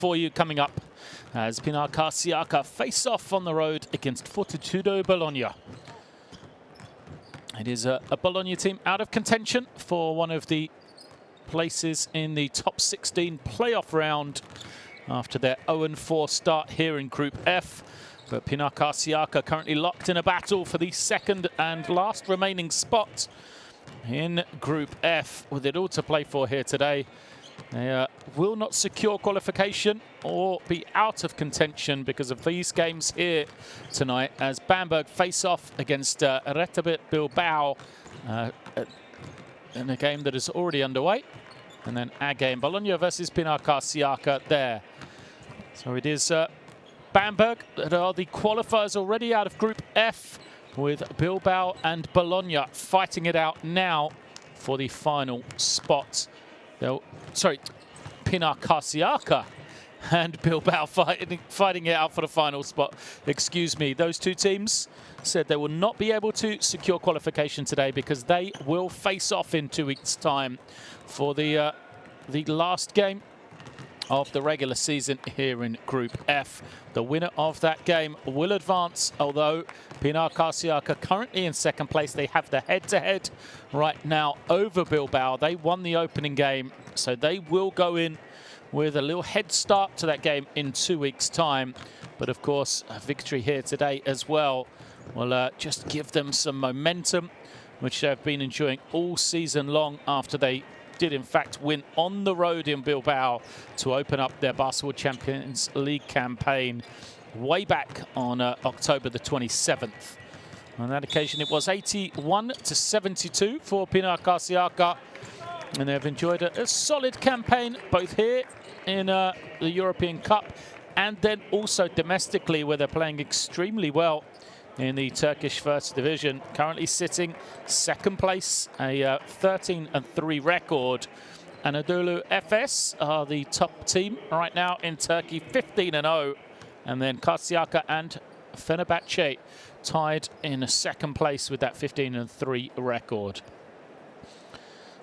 for you coming up as Pinar Karsiyaka face off on the road against Fortitudo Bologna. It is a Bologna team out of contention for one of the places in the top 16 playoff round after their 0-4 start here in Group F. But Pinar Karsiyaka currently locked in a battle for the second and last remaining spot in Group F, with it all to play for here today. They will not secure qualification or be out of contention because of these games here tonight, as Bamberg face off against Fortitudo Bilbao in a game that is already underway. And then our game, Bologna versus Pinar Karsiyaka there. So it is Bamberg that are the qualifiers already out of Group F, with Bilbao and Bologna fighting it out now for the final spot. Pinar Karsiyaka and Bilbao fighting it out for the final spot. Excuse me, those two teams said they will not be able to secure qualification today because they will face off in 2 weeks' time for the last game of the regular season here in Group F. The winner of that game will advance, although Pinar Karsiyaka currently in second place. They have the head-to-head right now over Bilbao. They won the opening game, so they will go in with a little head start to that game in 2 weeks' time. But of course, a victory here today as well will just give them some momentum, which they've been enjoying all season long after they did in fact win on the road in Bilbao to open up their Basketball Champions League campaign way back on October the 27th. On that occasion, it was 81-72 for Pinar Karsiyaka, and they've enjoyed a solid campaign both here in the European Cup and then also domestically, where they're playing extremely well in the Turkish First Division, currently sitting second place, a 13-3 record. Anadolu Efes are the top team right now in Turkey, 15-0. And then Karsiyaka and Fenerbahce tied in second place with that 15-3 record.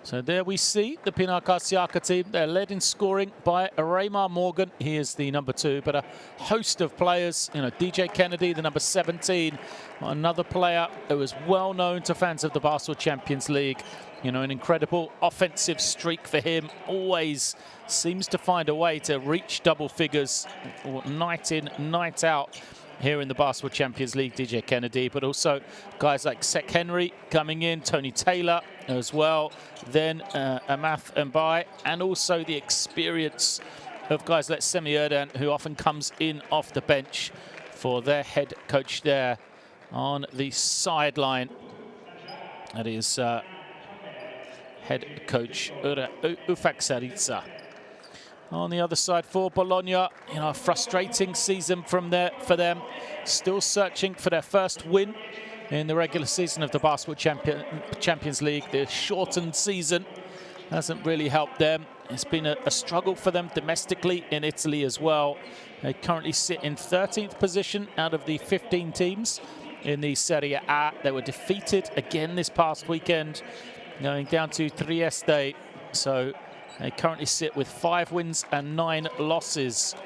So there we see the Pinar Karsiyaka team. They're led in scoring by Raymar Morgan. He is the number 2, but a host of players. You know, DJ Kennedy, the number 17, another player who is well known to fans of the Basketball Champions League. You know, an incredible offensive streak for him. Always seems to find a way to reach double figures night in, night out here in the Basketball Champions League, DJ Kennedy, but also guys like Sek Henry coming in, Tony Taylor as well, then Amath Mbai, and also the experience of guys like Semi Erdan, who often comes in off the bench for their head coach there on the sideline. That is head coach Ufak Saritsa. On the other side for Bologna, you know, a frustrating season for them. Still searching for their first win in the regular season of the Basketball Champions League. The shortened season hasn't really helped them. It's been a struggle for them domestically in Italy as well. They currently sit in 13th position out of the 15 teams in the Serie A. They were defeated again this past weekend, going down to Trieste. So they currently sit with 5 wins and 9 losses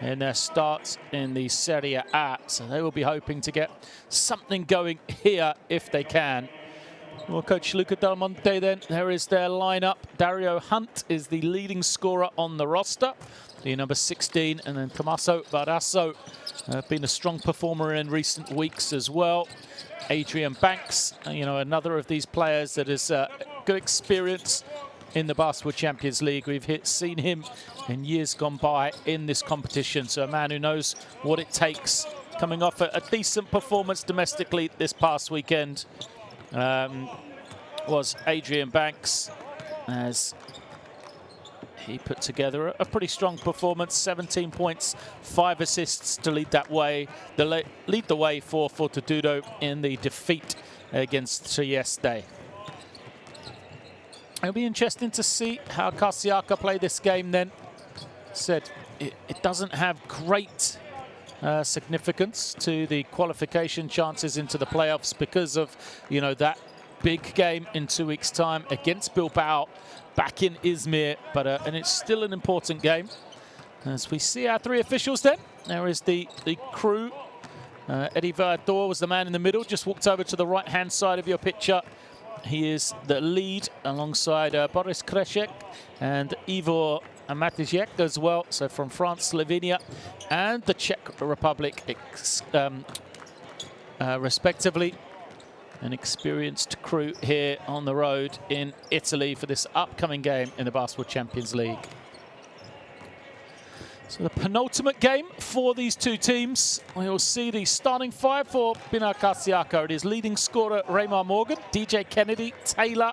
in their starts in the Serie A. So they will be hoping to get something going here if they can. Well, Coach Luca Del Monte then, there is their lineup. Dario Hunt is the leading scorer on the roster, the number 16, and then Tommaso Barrasso been a strong performer in recent weeks as well. Adrian Banks, you know, another of these players that is good experience in the Basketball Champions League. We've seen him in years gone by in this competition. So a man who knows what it takes, coming off a decent performance domestically this past weekend, was Adrian Banks, as he put together a pretty strong performance. 17 points, 5 assists to lead the way for Fortitudo in the defeat against Trieste. It'll be interesting to see how Karsiyaka play this game then. Said it doesn't have great significance to the qualification chances into the playoffs because of, you know, that big game in 2 weeks' time against Bilbao back in Izmir. But and it's still an important game. As we see our three officials then, there is the crew. Eddie Verdor was the man in the middle, just walked over to the right-hand side of your picture. He is the lead alongside Boris Kreshek and Ivor Matijek as well. So from France, Slovenia, and the Czech Republic, respectively. An experienced crew here on the road in Italy for this upcoming game in the Basketball Champions League. So the penultimate game for these two teams. We'll see the starting five for Pinar Karsiyaka. It is leading scorer Raymar Morgan, DJ Kennedy, Taylor,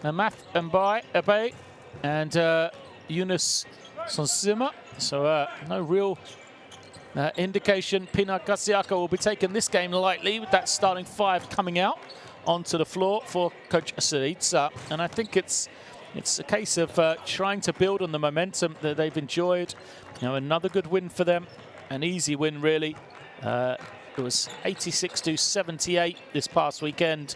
Math Mbaye, and Yunus Sonsima. So no real indication Pinar Karsiyaka will be taking this game lightly, with that starting five coming out onto the floor for Coach Syriza. And I think it's a case of trying to build on the momentum that they've enjoyed. You know, another good win for them, an easy win really. It was 86-78 this past weekend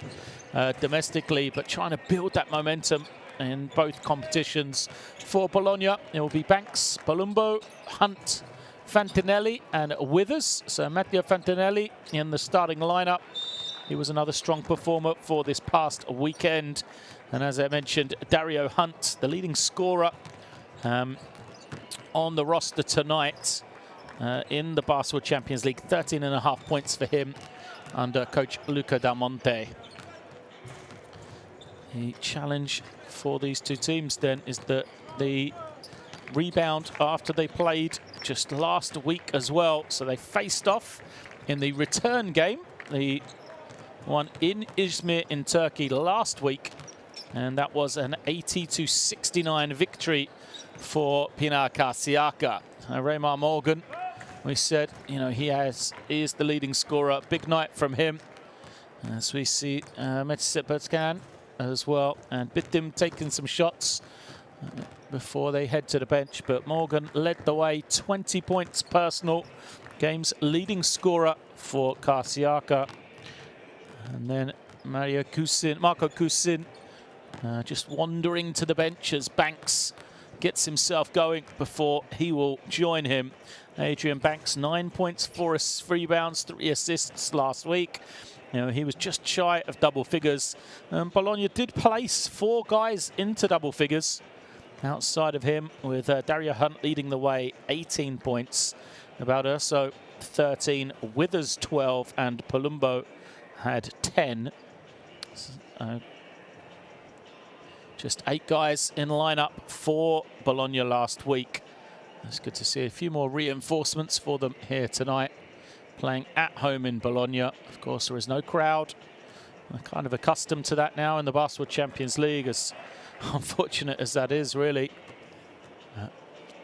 domestically, but trying to build that momentum in both competitions. For Bologna, it will be Banks, Palumbo, Hunt, Fantinelli and Withers. So Matteo Fantinelli in the starting lineup. He was another strong performer for this past weekend. And as I mentioned, Dario Hunt, the leading scorer on the roster tonight in the Basketball Champions League. 13.5 points for him under coach Luca Del Monte. The challenge for these two teams then is that the rebound after they played just last week as well. So they faced off in the return game, the one in Izmir in Turkey last week. And that was an 80-69 victory for Pinar Karsiyaka. Raymar Morgan, we said, you know, he is the leading scorer. Big night from him. As we see Metsipetskan as well, and Bittim taking some shots before they head to the bench. But Morgan led the way, 20 points personal. Game's leading scorer for Karsiyaka. And then Marco Kusin just wandering to the bench as Banks gets himself going before he will join him. Adrian Banks, 9 points, 4 rebounds, 3 assists last week. You know, he was just shy of double figures. Bologna did place 4 guys into double figures outside of him, with Dario Hunt leading the way, 18 points. About Urso, 13, Withers 12, and Palumbo had 10. Just 8 guys in lineup for Bologna last week. It's good to see a few more reinforcements for them here tonight, playing at home in Bologna. Of course, there is no crowd. We're kind of accustomed to that now in the Basketball Champions League, as unfortunate as that is, really.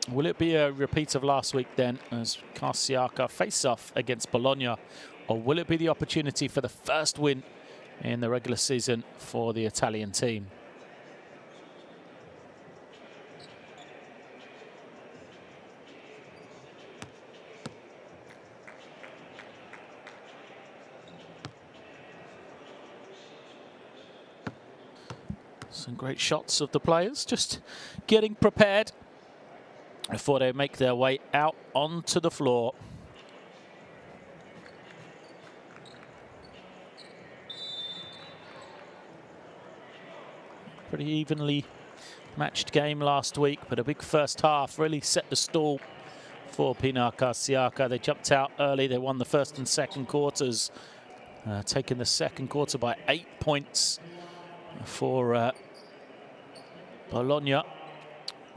Will it be a repeat of last week then, as Karsiyaka face off against Bologna, or will it be the opportunity for the first win in the regular season for the Italian team? Some great shots of the players, just getting prepared before they make their way out onto the floor. Pretty evenly matched game last week, but a big first half really set the stall for Pinar Karsiyaka. They jumped out early, they won the first and second quarters, taking the second quarter by 8 points for Bologna.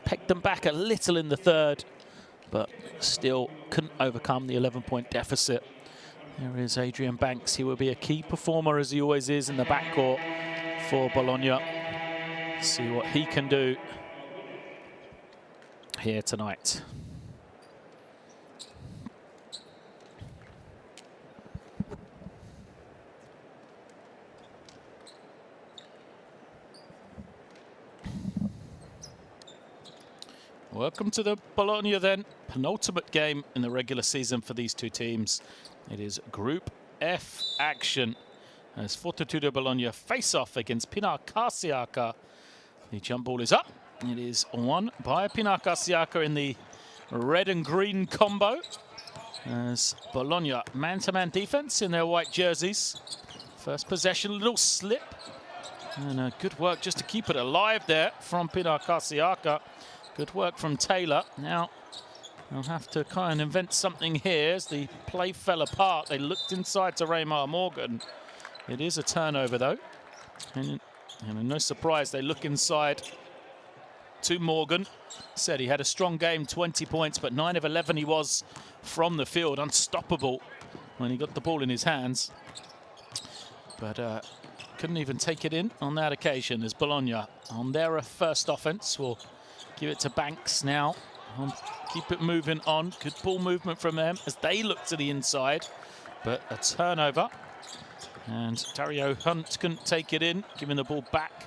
Pegged them back a little in the third, but still couldn't overcome the 11-point deficit. There is Adrian Banks. He will be a key performer, as he always is, in the backcourt for Bologna. See what he can do here tonight. Welcome to the Bologna then, penultimate game in the regular season for these two teams. It is Group F action as Fortitudo Bologna face off against Pinar Karsiyaka. The jump ball is up. It is won by Pinar Karsiyaka in the red and green combo. As Bologna, man-to-man defense in their white jerseys. First possession, little slip. And good work just to keep it alive there from Pinar Karsiyaka. Good work from Taylor. Now, they'll have to kind of invent something here as the play fell apart. They looked inside to Raymar Morgan. It is a turnover, though. And no surprise, they look inside to Morgan. Said he had a strong game, 20 points, but 9 of 11 he was from the field. Unstoppable when he got the ball in his hands. But couldn't even take it in on that occasion as Bologna, on their first offense, will give it to Banks now. Keep it moving on. Good ball movement from them as they look to the inside. But a turnover. And Dario Hunt couldn't take it in, giving the ball back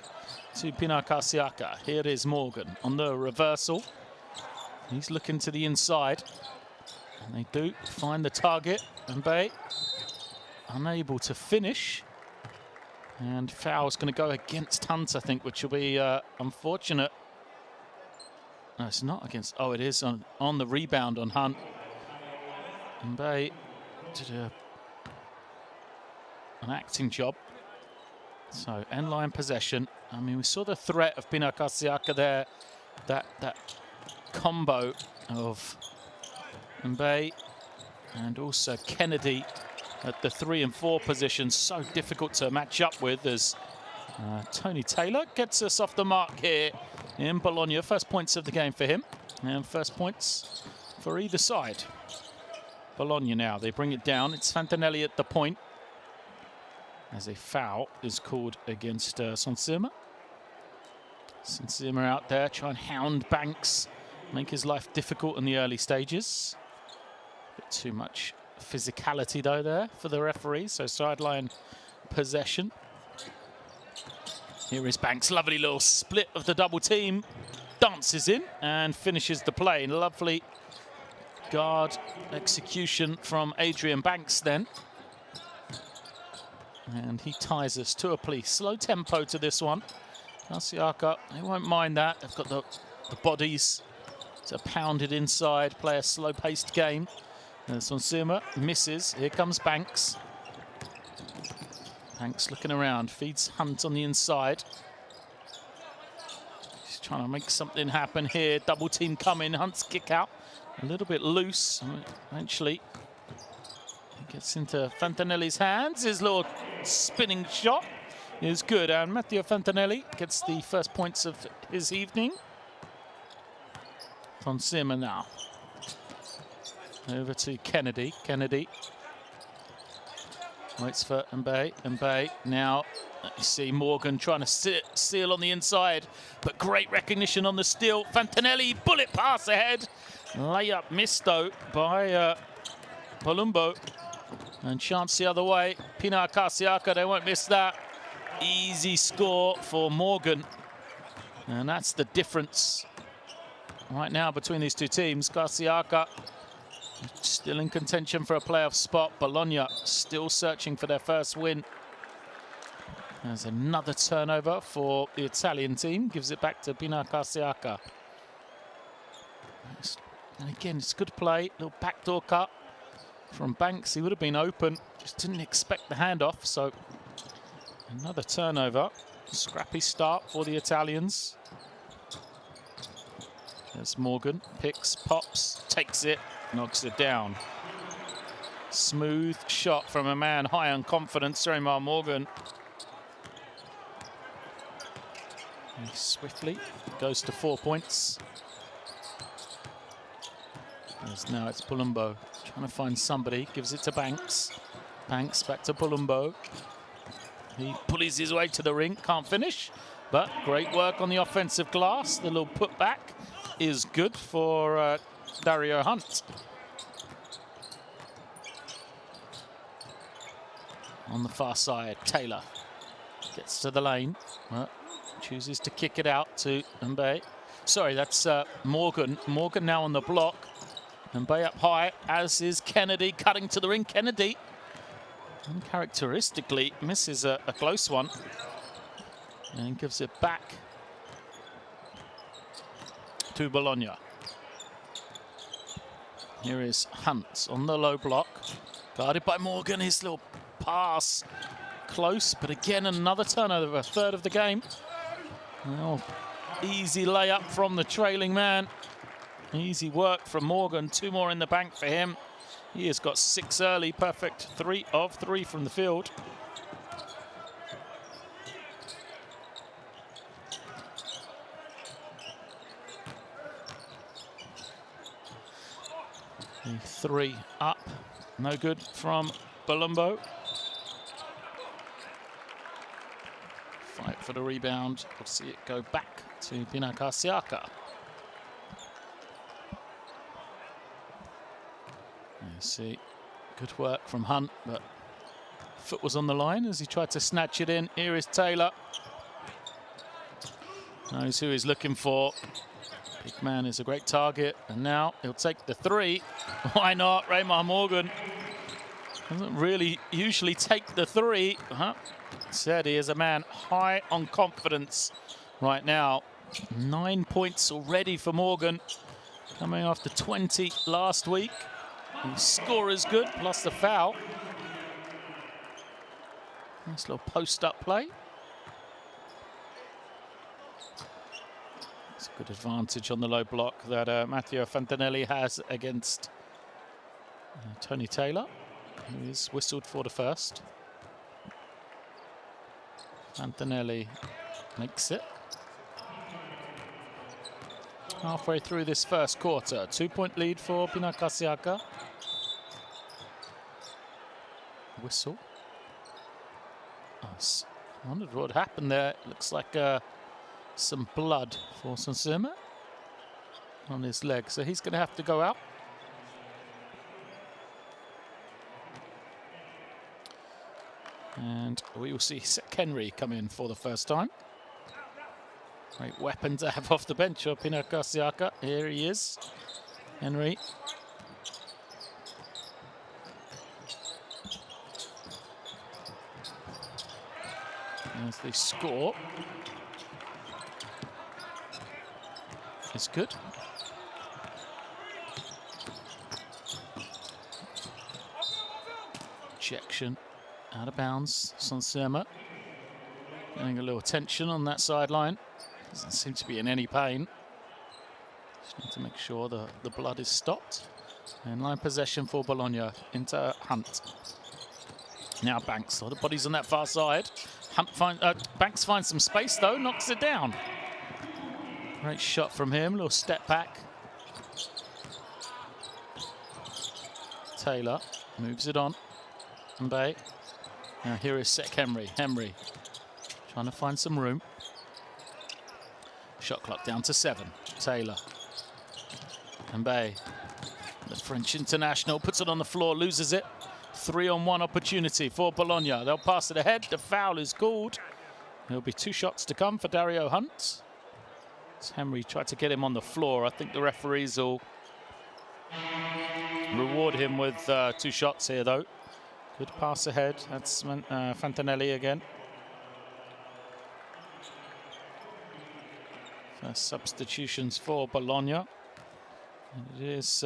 to Pinar Karsiyaka. Here is Morgan on the reversal. He's looking to the inside. And they do find the target. Gameday unable to finish. And foul's going to go against Hunt, I think, which will be unfortunate. No, it's not against... Oh, it is on the rebound on Hunt. Gameday did an acting job. So, end line possession. I mean, we saw the threat of Pinar Karsiyaka there. That combo of Gameday and also Kennedy at the 3 and 4 positions. So difficult to match up with as Tony Taylor gets us off the mark here in Bologna. First points of the game for him. And first points for either side. Bologna now, they bring it down. It's Fantinelli at the point. As a foul is called against Saint-Cyr. Saint-Cyr out there, try and hound Banks, make his life difficult in the early stages. Bit too much physicality though there for the referee, so sideline possession. Here is Banks, lovely little split of the double team, dances in and finishes the play. Lovely guard execution from Adrian Banks then. And he ties us to a plea. Slow tempo to this one. Karsiyaka, they won't mind that. They've got the bodies to pound it inside, play a slow-paced game. And Saint-Cyr misses. Here comes Banks. Banks looking around, feeds Hunt on the inside. He's trying to make something happen here. Double team coming, Hunt's kick out. A little bit loose, eventually. Gets into Fantinelli's hands. His little spinning shot is good. And Matteo Fantinelli gets the first points of his evening. Saint-Cyr now. Over to Kennedy. Kennedy waits for Gameday. Gameday now. You see Morgan trying to seal on the inside. But great recognition on the steal. Fantinelli, bullet pass ahead. Layup missed though by Palumbo. And chance the other way. Pinar Karsiyaka, they won't miss that. Easy score for Morgan. And that's the difference right now between these two teams. Karsiyaka still in contention for a playoff spot. Bologna still searching for their first win. There's another turnover for the Italian team. Gives it back to Pinar Karsiyaka. And again, it's good play. Little backdoor cut from Banks. He would have been open, just didn't expect the handoff. So another turnover. Scrappy start for the Italians. There's Morgan, picks, pops, takes it, knocks it down. Smooth shot from a man high on confidence, Raymar Morgan. He swiftly goes to 4 points. Now it's Palumbo trying to find somebody, gives it to Banks. Banks back to Palumbo. He pulleys his way to the ring, can't finish, but great work on the offensive glass. The little putback is good for Dario Hunt. On the far side, Taylor gets to the lane, chooses to kick it out to Gameday. Sorry, that's Morgan. Morgan now on the block. Gameday up high, as is Kennedy, cutting to the ring. Kennedy, uncharacteristically, misses a close one and gives it back to Bologna. Here is Hunt on the low block. Guarded by Morgan. His little pass. Close, but again, another turnover, a third of the game. Well, easy layup from the trailing man. Easy work from Morgan. 2 more in the bank for him. He has got 6 early. Perfect 3 of 3 from the field. The 3 up. No good from Balumbo. Fight for the rebound. We'll see it go back to Pinar Karsiyaka. You see, good work from Hunt, but foot was on the line as he tried to snatch it in. Here is Taylor. Knows who he's looking for. Big man is a great target, and now he'll take the 3. Why not? Raymar Morgan doesn't really usually take the 3. Said he is a man high on confidence right now. 9 points already for Morgan, coming after 20 last week. His score is good, plus the foul. Nice little post-up play. It's a good advantage on the low block that Matteo Fantanelli has against Tony Taylor, who is whistled for the first. Fantanelli makes it. Halfway through this first quarter, 2-point lead for Pinar Karsiyaka. Whistle. Oh, I wondered what happened there. It looks like some blood for Sansima on his leg, so he's going to have to go out. And we will see Henry come in for the first time. Great weapon to have off the bench of Pinar Karsiyaka. Here he is, Henry. As the score is good. Ejection out of bounds. Sansima getting a little tension on that sideline. Doesn't seem to be in any pain. Just need to make sure the blood is stopped. And line possession for Bologna into Hunt. Now Banks. All the bodies on that far side. Banks finds some space though, knocks it down. Great shot from him, little step back. Taylor moves it on. Gameday. Now here is Henry. Henry trying to find some room. Shot clock down to 7. Taylor. Gameday. The French international puts it on the floor, loses it. 3-on-1 opportunity for Bologna. They'll pass it ahead. The foul is called. There'll be 2 shots to come for Dario Hunt. As Henry tried to get him on the floor. I think the referees will reward him with 2 shots here, though. Good pass ahead. That's Fantanelli again. First substitutions for Bologna. And it is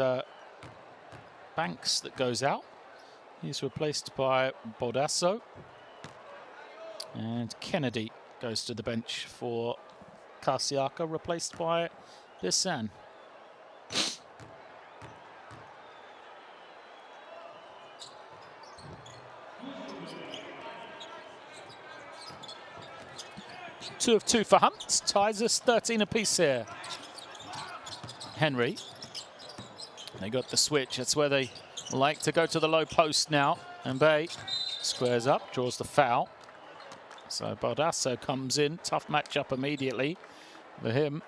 Banks that goes out. He's replaced by Bodasso. And Kennedy goes to the bench for Karsiyaka, replaced by Bissan. Two of 2 for Hunt. Ties us 13 apiece here. Henry. They got the switch. That's where they like to go to the low post now. Gameday squares up, draws the foul. So Bodasso comes in. Tough matchup immediately for him.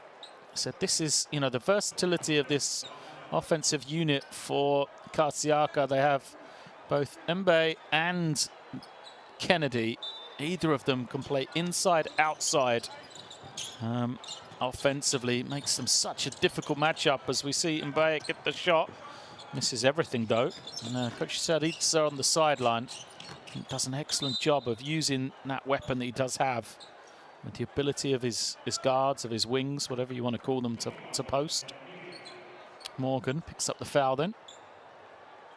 So this is, you know, the versatility of this offensive unit for Karsiyaka. They have both Gameday and Kennedy. Either of them can play inside, outside. Offensively, makes them such a difficult matchup as we see Gameday get the shot. Misses everything though. And Coach Saritza on the sideline does an excellent job of using that weapon that he does have, with the ability of his guards, of his wings, whatever you want to call them, to post. Morgan picks up the foul then.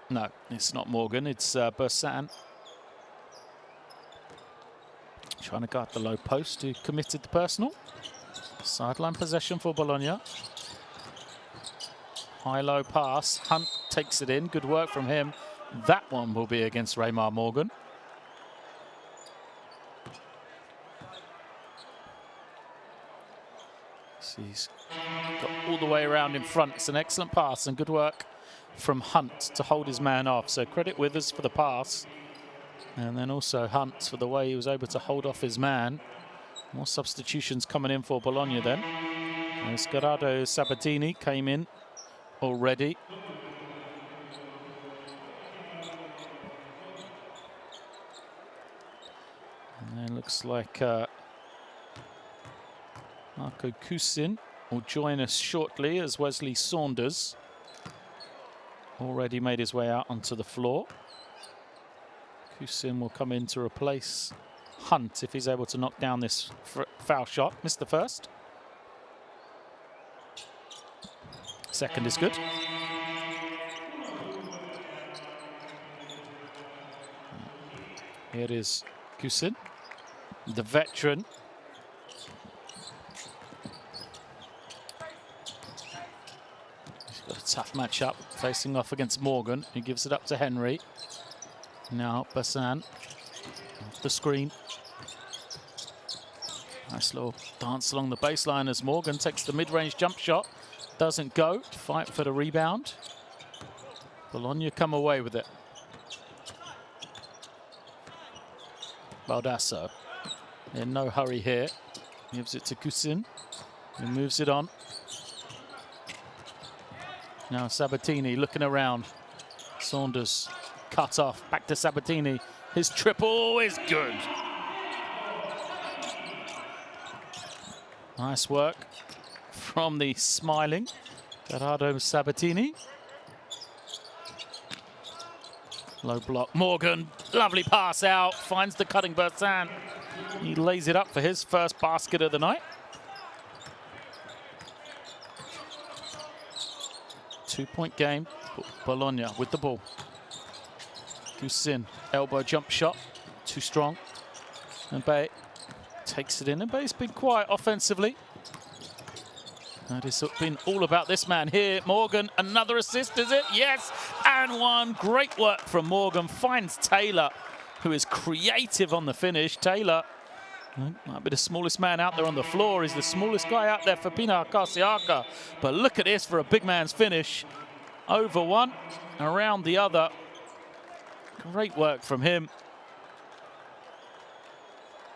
No, it's not Morgan, it's Bursan. Trying to guard the low post, who committed the personal. Sideline possession for Bologna. High-low pass. Hunt takes it in. Good work from him. That one will be against Raymar Morgan. He's got all the way around in front. It's an excellent pass and good work from Hunt to hold his man off. So credit Withers for the pass. And then also Hunt for the way he was able to hold off his man. More substitutions coming in for Bologna then. Gerardo Sabatini came in already. And then looks like Marco Kusin will join us shortly as Wesley Saunders already made his way out onto the floor. Kusin will come in to replace Hunt if he's able to knock down this foul shot. Missed the first. Second is good. Here is Kusin, the veteran. He's got a tough matchup facing off against Morgan. He gives it up to Henry. Now Bassan off the screen. Nice little dance along the baseline as Morgan takes the mid-range jump shot. Doesn't go. Fight for the rebound. Bologna come away with it. Baldasso in no hurry here. Gives it to Kusin. He moves it on. Now Sabatini looking around. Saunders cut off. Back to Sabatini. His triple is good. Nice work from the smiling Gerardo Sabatini. Low block. Morgan, lovely pass out. Finds the cutting Bursan. He lays it up for his first basket of the night. 2-point game. Bologna with the ball. Kusin, elbow jump shot, too strong. And Bay takes it in, and Bay's been quiet offensively. And it's been all about this man here. Morgan, another assist, is it? Yes, and one. Great work from Morgan. Finds Taylor, who is creative on the finish. Taylor might be the smallest man out there on the floor. He's the smallest guy out there for Pinar Karsiyaka. But look at this for a big man's finish. Over one, around the other. Great work from him.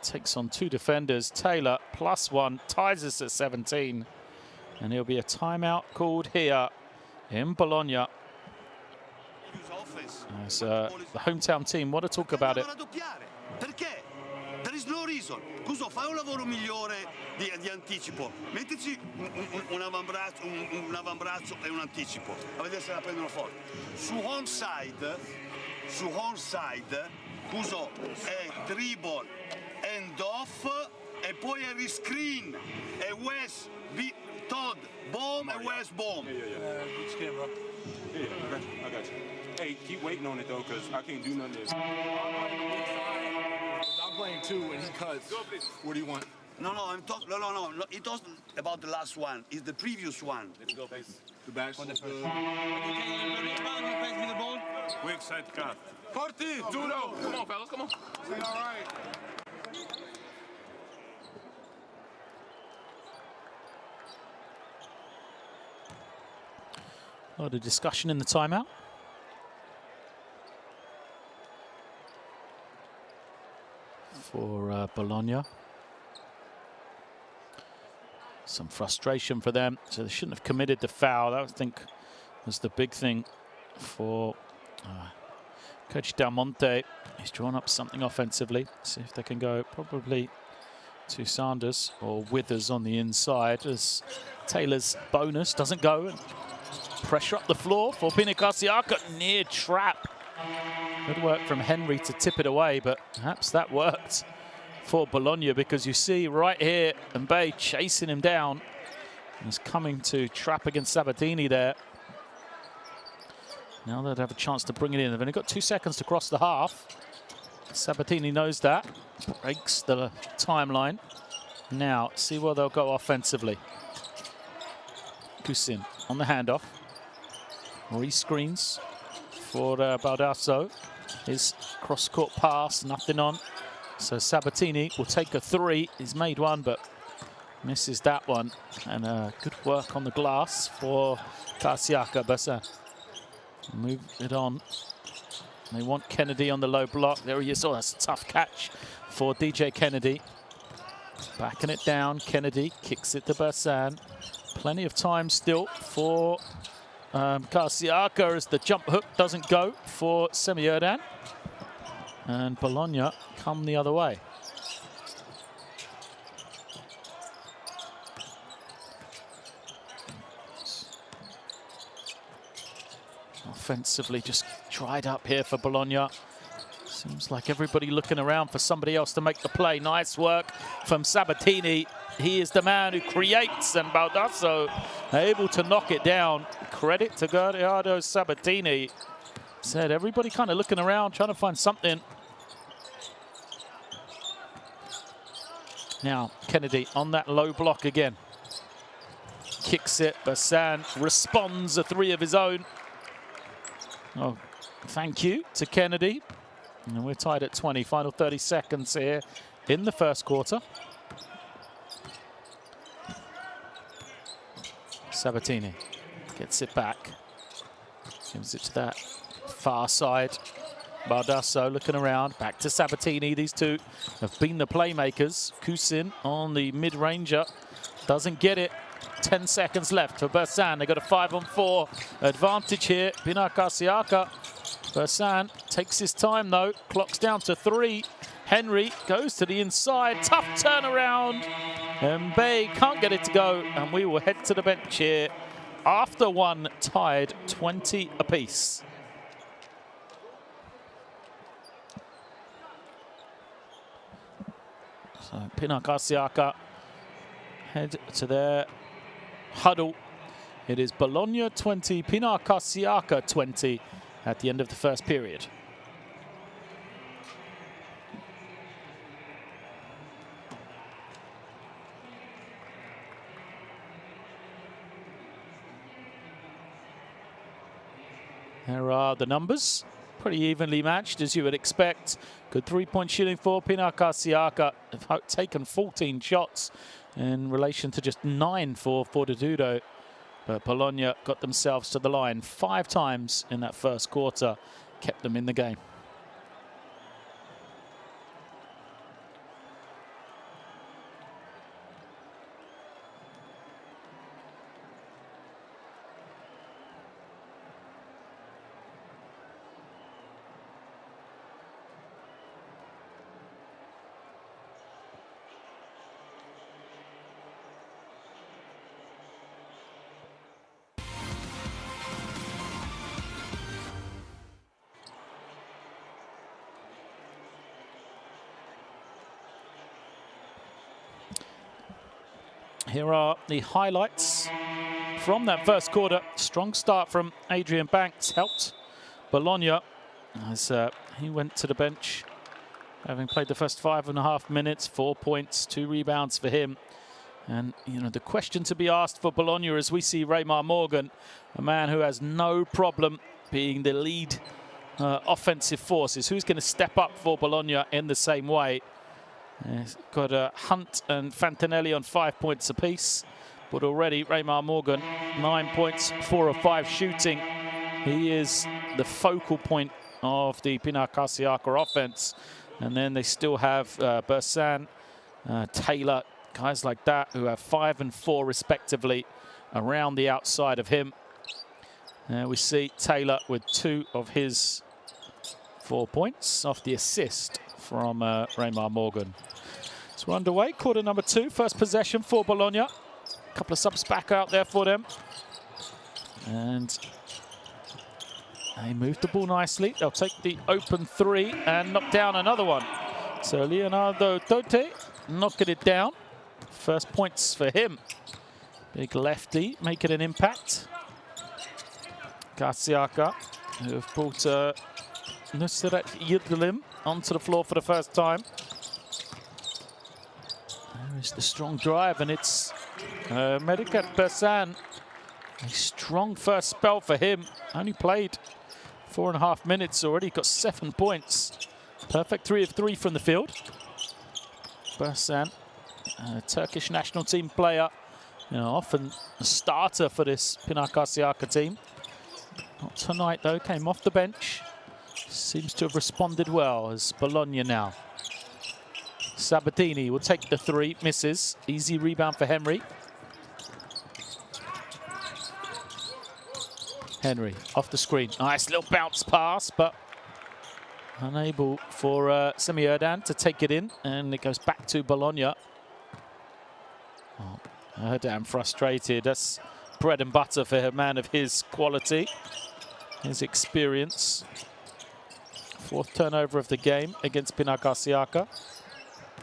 Takes on two defenders. Taylor +1 ties us at 17. And there'll be a timeout called here in Bologna. As the hometown team want to talk about it. There is no reason. Cuso, fai un lavoro migliore di anticipo. Mettici un avambraccio e un anticipo. A vedere se la prendono forte. Su home side, Cuso è dribble end off e poi è riscreen e West Todd bomb e West bomb. Good skin, bro. Yeah, I got you. Hey, keep waiting on it though, cause I can't do nothing. I'm playing two and he cuts. What do you want? No, I'm talking. No. He talks about the last one. It's the previous one. Let's go, base. The back's good. Quick side cut. Fortitudo! Come on, fellas, come on. All right. A lot of discussion in the timeout. For Bologna. Some frustration for them, so they shouldn't have committed the foul. That, I think, was the big thing for Coach Del Monte. He's drawn up something offensively. See if they can go probably to Sanders or Withers on the inside as Taylor's bonus doesn't go. And pressure up the floor for Pinar Karsiyaka. Near trap. Good work from Henry to tip it away, but perhaps that worked for Bologna because you see right here Mbaye chasing him down. He's coming to trap against Sabatini there. Now they'd have a chance to bring it in. They've only got 2 seconds to cross the half. Sabatini knows that. Breaks the timeline. Now, see where they'll go offensively. Kusin on the handoff. Re-screens for Baldasso. His cross-court pass, nothing on. So Sabatini will take a 3. He's made one, but misses that one. And good work on the glass for Karsiyaka. Bassin. Move it on. They want Kennedy on the low block. There he is. Oh, that's a tough catch for DJ Kennedy. Backing it down. Kennedy kicks it to Bassin. Plenty of time still for Karsiyaka as the jump hook doesn't go for Semierdan. And Bologna come the other way. Offensively just dried up here for Bologna. Seems like everybody looking around for somebody else to make the play. Nice work from Sabatini. He is the man who creates, and Baldasso able to knock it down. Credit to Gerardo Sabatini. Said everybody kind of looking around, trying to find something. Now Kennedy on that low block again. Kicks it, Bassin responds, a 3 of his own. Oh, thank you to Kennedy. And we're tied at 20, final 30 seconds here in the first quarter. Sabatini gets it back. Gives it to that far side. Baldasso looking around, back to Sabatini. These two have been the playmakers. Kusin on the mid-ranger, doesn't get it. 10 seconds left for Bassin. They've got a 5-on-4 advantage here. Pinar Karsiyaka. Bassin takes his time though, clock's down to 3. Henry goes to the inside, tough turnaround. And Bay can't get it to go, and we will head to the bench here after one, tied 20 apiece. So Pinar Karsiyaka head to their huddle. It is Bologna 20, Pinar Karsiyaka 20 at the end of the first period. There are the numbers. Pretty evenly matched, as you would expect. Good three-point shooting for Pinar Karsiyaka. Have taken 14 shots in relation to just 9 for Fortitudo. But Bologna got themselves to the line 5 times in that first quarter, kept them in the game. Here are the highlights from that first quarter. Strong start from Adrian Banks helped Bologna as he went to the bench, having played the first 5.5 minutes, 4 points, 2 rebounds for him. And, you know, the question to be asked for Bologna as we see Raymar Morgan, a man who has no problem being the lead offensive force, is who's going to step up for Bologna in the same way. He's got Hunt and Fantinelli on 5 points apiece, but already Raymar Morgan, 9 points, 4 of 5 shooting. He is the focal point of the Pinar Karsiyaka offense. And then they still have Bassin, Taylor, guys like that who have 5 and 4 respectively around the outside of him. We see Taylor with 2 of his 4 points off the assist from Raymar Morgan. So we're underway, quarter number 2, first possession for Bologna. A couple of subs back out there for them. And they move the ball nicely. They'll take the open 3 and knock down another one. So Leonardo Tote knocking it down. First points for him. Big lefty making an impact. Karsiyaka who have brought Nusret Yildirim onto the floor for the first time. There is the strong drive, and it's Medikat Bersan. A strong first spell for him. Only played 4.5 minutes already, got 7 points. Perfect 3 of 3 from the field. Bersan, a Turkish national team player, often a starter for this Pinar Karsiyaka team. Not tonight though, came off the bench. Seems to have responded well as Bologna now. Sabatini will take the 3, misses. Easy rebound for Henry. Henry off the screen. Nice little bounce pass, but unable for Semi Erdan to take it in, and it goes back to Bologna. Oh, Erdan frustrated. That's bread and butter for a man of his quality, his experience. 4th turnover of the game against Pinar Karsiyaka.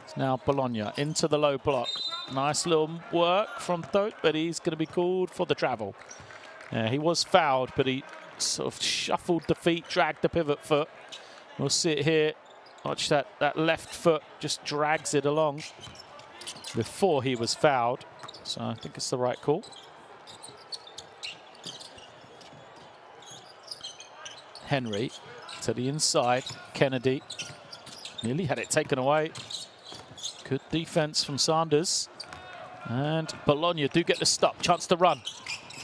It's now Bologna into the low block. Nice little work from Thoth, but he's going to be called for the travel. He was fouled, but he sort of shuffled the feet, dragged the pivot foot. We'll see it here. Watch that left foot just drags it along before he was fouled. So I think it's the right call. Henry to the inside. Kennedy nearly had it taken away. Good defense from Sanders. And Bologna do get the stop. Chance to run.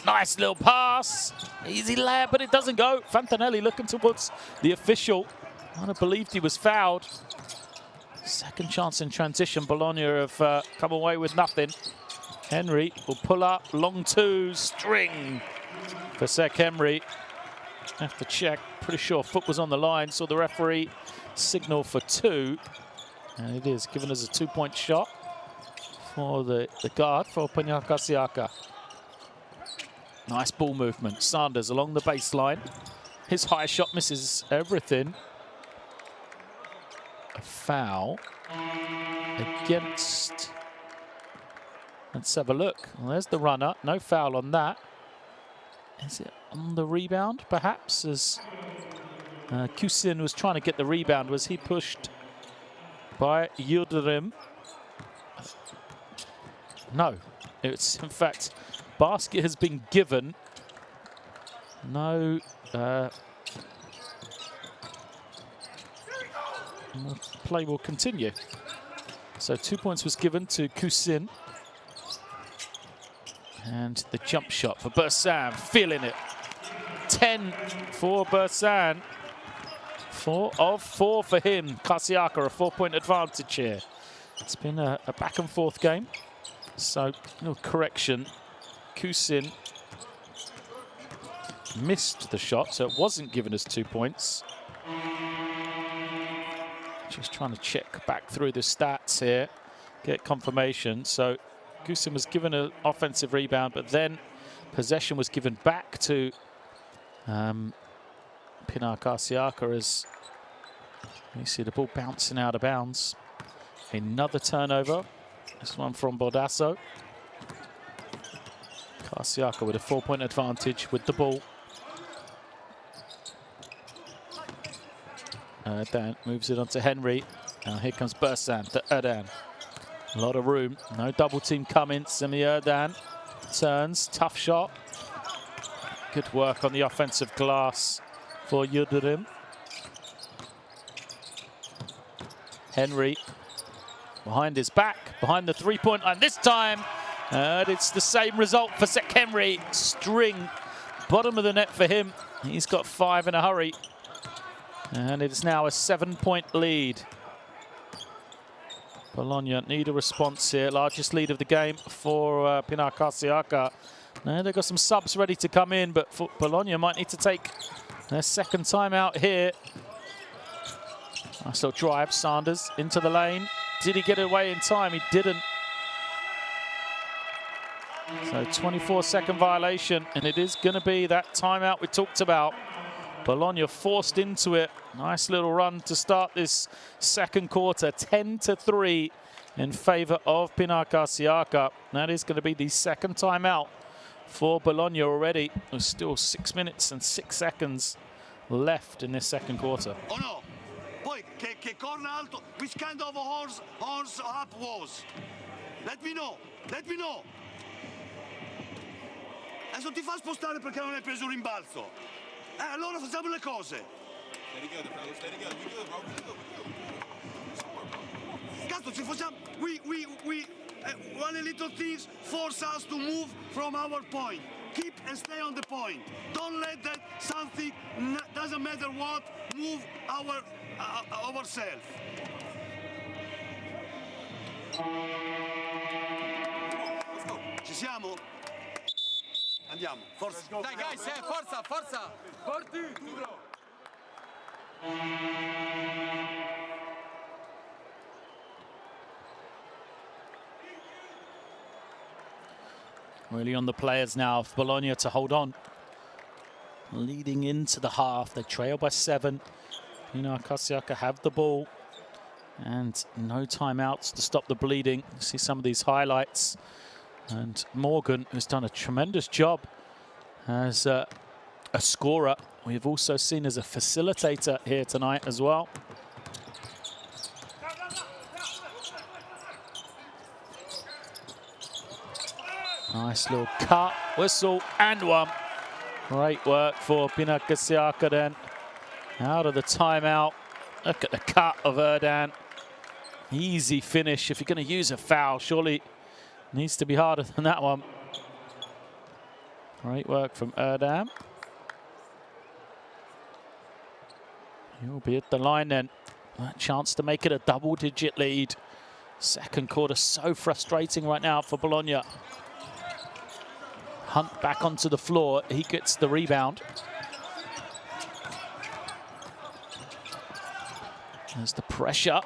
Nice little pass. Easy layup, but it doesn't go. Fantanelli looking towards the official. I believed he was fouled. Second chance in transition. Bologna have come away with nothing. Henry will pull up. Long 2. String for Sek Henry. Have to check. Pretty sure foot was on the line. Saw the referee signal for 2. And it is given as a 2-point shot for the guard for Pinar Karsiyaka. Nice ball movement. Sanders along the baseline. His high shot misses everything. A foul against... Let's have a look. Well, there's the runner. No foul on that. Is it on the rebound, perhaps? As Kusin was trying to get the rebound. Was he pushed by Yildirim? No. It's, in fact... Basket has been given. No. Play will continue. So 2 points was given to Kusin. And the jump shot for Bersan. Feeling it. 10 for Bersan. 4 of 4 for him. Karsiyaka, a 4-point advantage here. It's been a back and forth game. So, no correction. Kusin missed the shot, so it wasn't given as 2 points. Just trying to check back through the stats here, get confirmation. So Kusin was given an offensive rebound, but then possession was given back to Pinar Karsiyaka as you see the ball bouncing out of bounds. Another turnover, this one from Bordasso. Karsiyaka with a 4-point advantage with the ball. Dan moves it on to Henry. Now here comes Bersan to Erdan. A lot of room. No double team coming. Semi Erdan turns. Tough shot. Good work on the offensive glass for Yildirim. Henry behind his back, behind the 3-point line. This time, and it's the same result for Sek Henry. String, bottom of the net for him. He's got 5 in a hurry. And it's now a 7-point lead. Bologna need a response here. Largest lead of the game for Pinar Karsiyaka. Now they've got some subs ready to come in, but for Bologna might need to take their second time out here. Nice little drive. Sanders into the lane. Did he get away in time? He didn't. So 24-second violation, and it is going to be that timeout we talked about. Bologna forced into it. Nice little run to start this second quarter. 10-3 in favor of Pinar Karsiyaka. That is going to be the second timeout for Bologna already. There's still 6 minutes and 6 seconds left in this second quarter. Oh no! Poi che corner alto, which kind of a horse up was? Let me know, let me know. Adesso ti fa spostare perché non hai preso un rimbalzo. Allora facciamo le cose. Stay together, fellas. Stay together. We good, bro. We good. Cazzo, ci facciamo. One little things force us to move from our point. Keep and stay on the point. Don't let that something, doesn't matter what, move ourselves. Ci siamo? Andiamo, forza. Dai guys, forza, forza. Fortitudo. Really on the players now of Bologna to hold on. Leading into the half, they trail by 7. Pinar Karsiyaka have the ball. And no timeouts to stop the bleeding. You see some of these highlights. And Morgan has done a tremendous job as a scorer. We've also seen as a facilitator here tonight as well. Nice little cut, whistle, and one. Great work for Pinar Karsiyaka then. Out of the timeout. Look at the cut of Erdan. Easy finish. If you're going to use a foul, surely it needs to be harder than that one. Great work from Erdan. He'll be at the line then. A chance to make it a double-digit lead. Second quarter so frustrating right now for Bologna. Hunt back onto the floor. He gets the rebound. There's the pressure.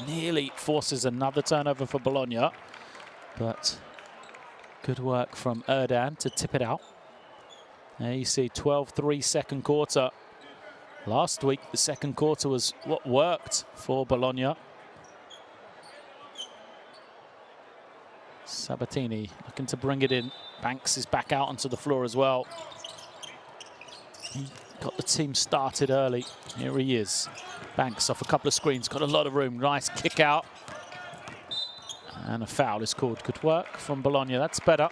Nearly forces another turnover for Bologna. But good work from Erdan to tip it out. There you see 12-3 second quarter. Last week, the second quarter was what worked for Bologna. Sabatini looking to bring it in. Banks is back out onto the floor as well. He got the team started early. Here he is. Banks off a couple of screens, got a lot of room. Nice kick out. And a foul is called. Good work from Bologna. That's better.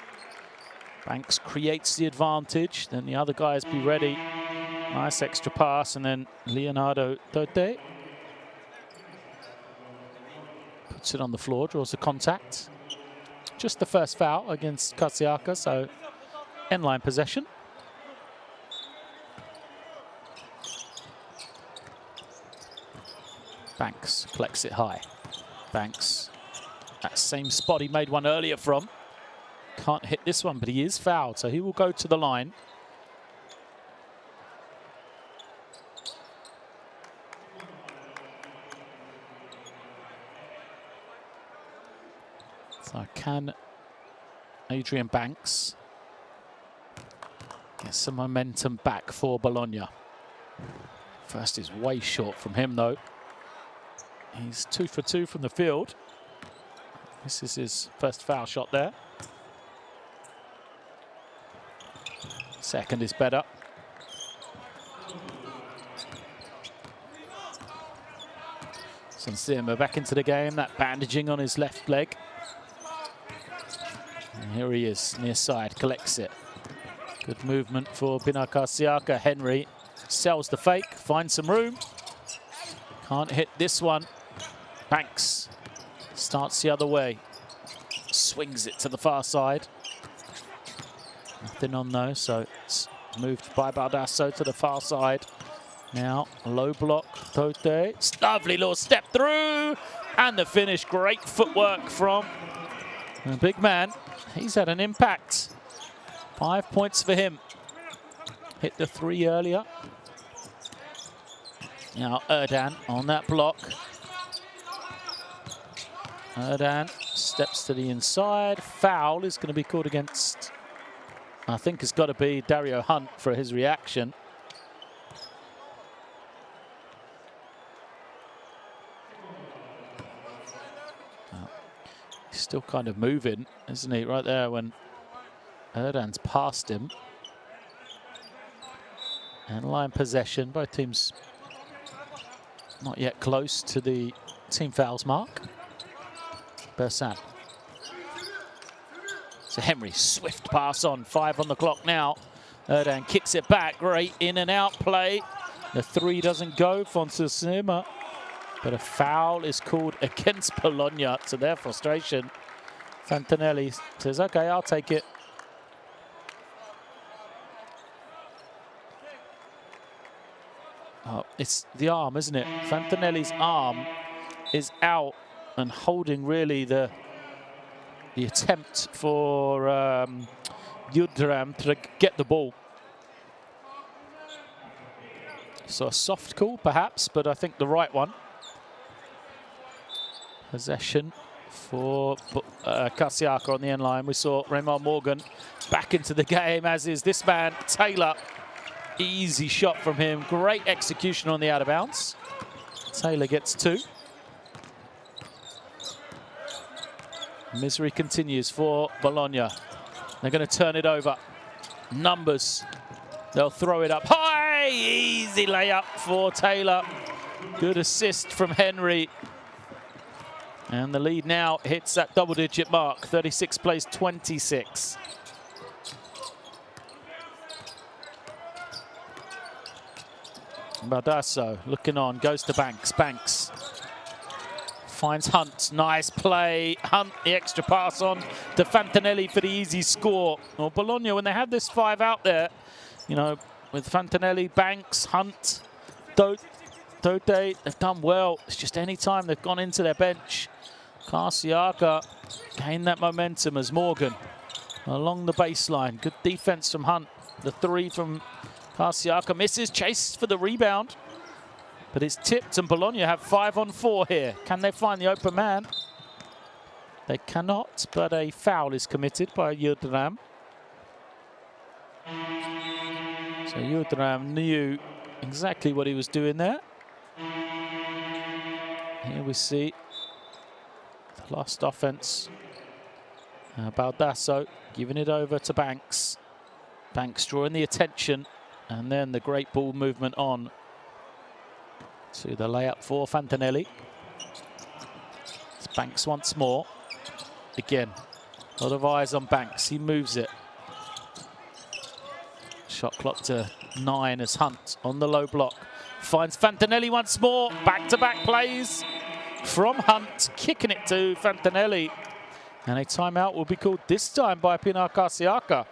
Banks creates the advantage. Then the other guys be ready. Nice extra pass. And then Leonardo Tote puts it on the floor, draws the contact. Just the first foul against Karsiyaka, so end-line possession. Banks collects it high. Banks, that same spot he made one earlier from. Can't hit this one, but he is fouled, so he will go to the line. So can Adrian Banks get some momentum back for Bologna? First is way short from him though. He's 2 for 2 from the field. This is his first foul shot there. Second is better. Sansima back into the game, that bandaging on his left leg. And here he is, near side, collects it. Good movement for Pinar Karsiyaka. Henry sells the fake, finds some room. Can't hit this one. Banks starts the other way. Swings it to the far side. Nothing on though, so it's moved by Baldasso to the far side. Now, low block, Tote. It's lovely little step through. And the finish, great footwork from the big man. He's had an impact. 5 points for him. Hit the 3 earlier. Now Erdan on that block. Erdan steps to the inside. Foul is going to be called against, I think it's got to be Dario Hunt for his reaction. He's still kind of moving, isn't he? Right there when Erdan's past him. And line possession. Both teams not yet close to the team fouls mark. Bersat. So Henry, swift pass on. 5 on the clock now. Erdan kicks it back. Great in and out play. The 3 doesn't go. Fonseca. But a foul is called against Bologna, to their frustration. Fantinelli says, okay, I'll take it. Oh, it's the arm, isn't it? Fantinelli's arm is out and holding really the attempt for Yildirim to get the ball. So a soft call, perhaps, but I think the right one. Possession for Karsiyaka on the end line. We saw Raymond Morgan back into the game, as is this man, Taylor. Easy shot from him. Great execution on the out of bounds. Taylor gets 2. Misery continues for Bologna. They're going to turn it over. Numbers. They'll throw it up high. Easy layup for Taylor. Good assist from Henry. And the lead now hits that double-digit mark. 36 plays 26. Baldasso looking on, goes to Banks. Banks finds Hunt. Nice play. Hunt, the extra pass on to Fantinelli for the easy score. Well, Bologna, when they had this 5 out there, you know, with Fantinelli, Banks, Hunt, Dote, they've done well. It's just any time they've gone into their bench. Karsiyaka gained that momentum as Morgan along the baseline. Good defense from Hunt. The 3 from Karsiyaka misses, chases for the rebound, but it's tipped, and Bologna have 5 on 4 here. Can they find the open man? They cannot, but a foul is committed by Yildirim. So Yildirim knew exactly what he was doing there. Here we see the last offense. Baldasso giving it over to Banks. Banks drawing the attention, and then the great ball movement on to the layup for Fantinelli. It's Banks once more. Again, a lot of eyes on Banks. He moves it. Shot clock to 9 as Hunt on the low block. Finds Fantinelli once more. Back-to-back plays from Hunt, kicking it to Fantinelli. And a timeout will be called this time by Pinar Karsiyaka.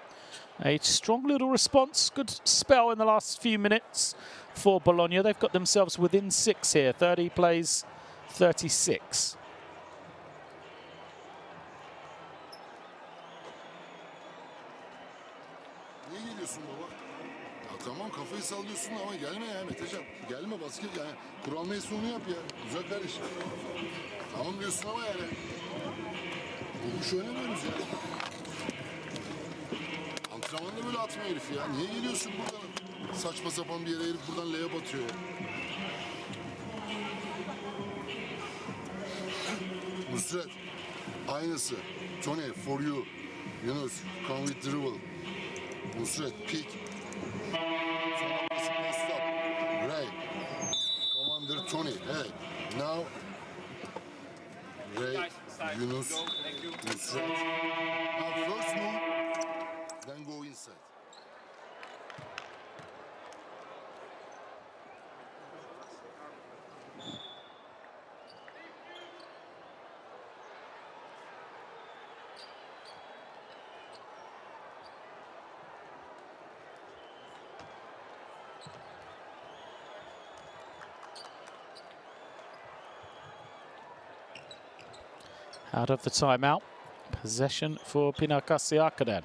A strong little response, good spell in the last few minutes for Bologna. They've got themselves within 6 here, 30 plays, 36. Niye geliyorsun baba? Ya tamam kafayı sallıyorsun ama gelme ya Metecan. Gelme basket yani. Kural neyse onu yap ya. Güzel kardeşim. Tamam diyorsun ama yani. Boş oynamıyoruz ya. Antrenmanda böyle atma herif ya. Niye geliyorsun buradan? Saçma sapan bir yere herif buradan layup atıyor ya. Nusret. Aynısı. Tony for you. Yunus. Come with dribble. Nusret. Pick. Sonra post up. Ray. Commander Tony. Hey. Now. Ray. Yunus. Nusret. Now first move. Then go inside. Out of the timeout. Possession for Pinar Karsiyaka then.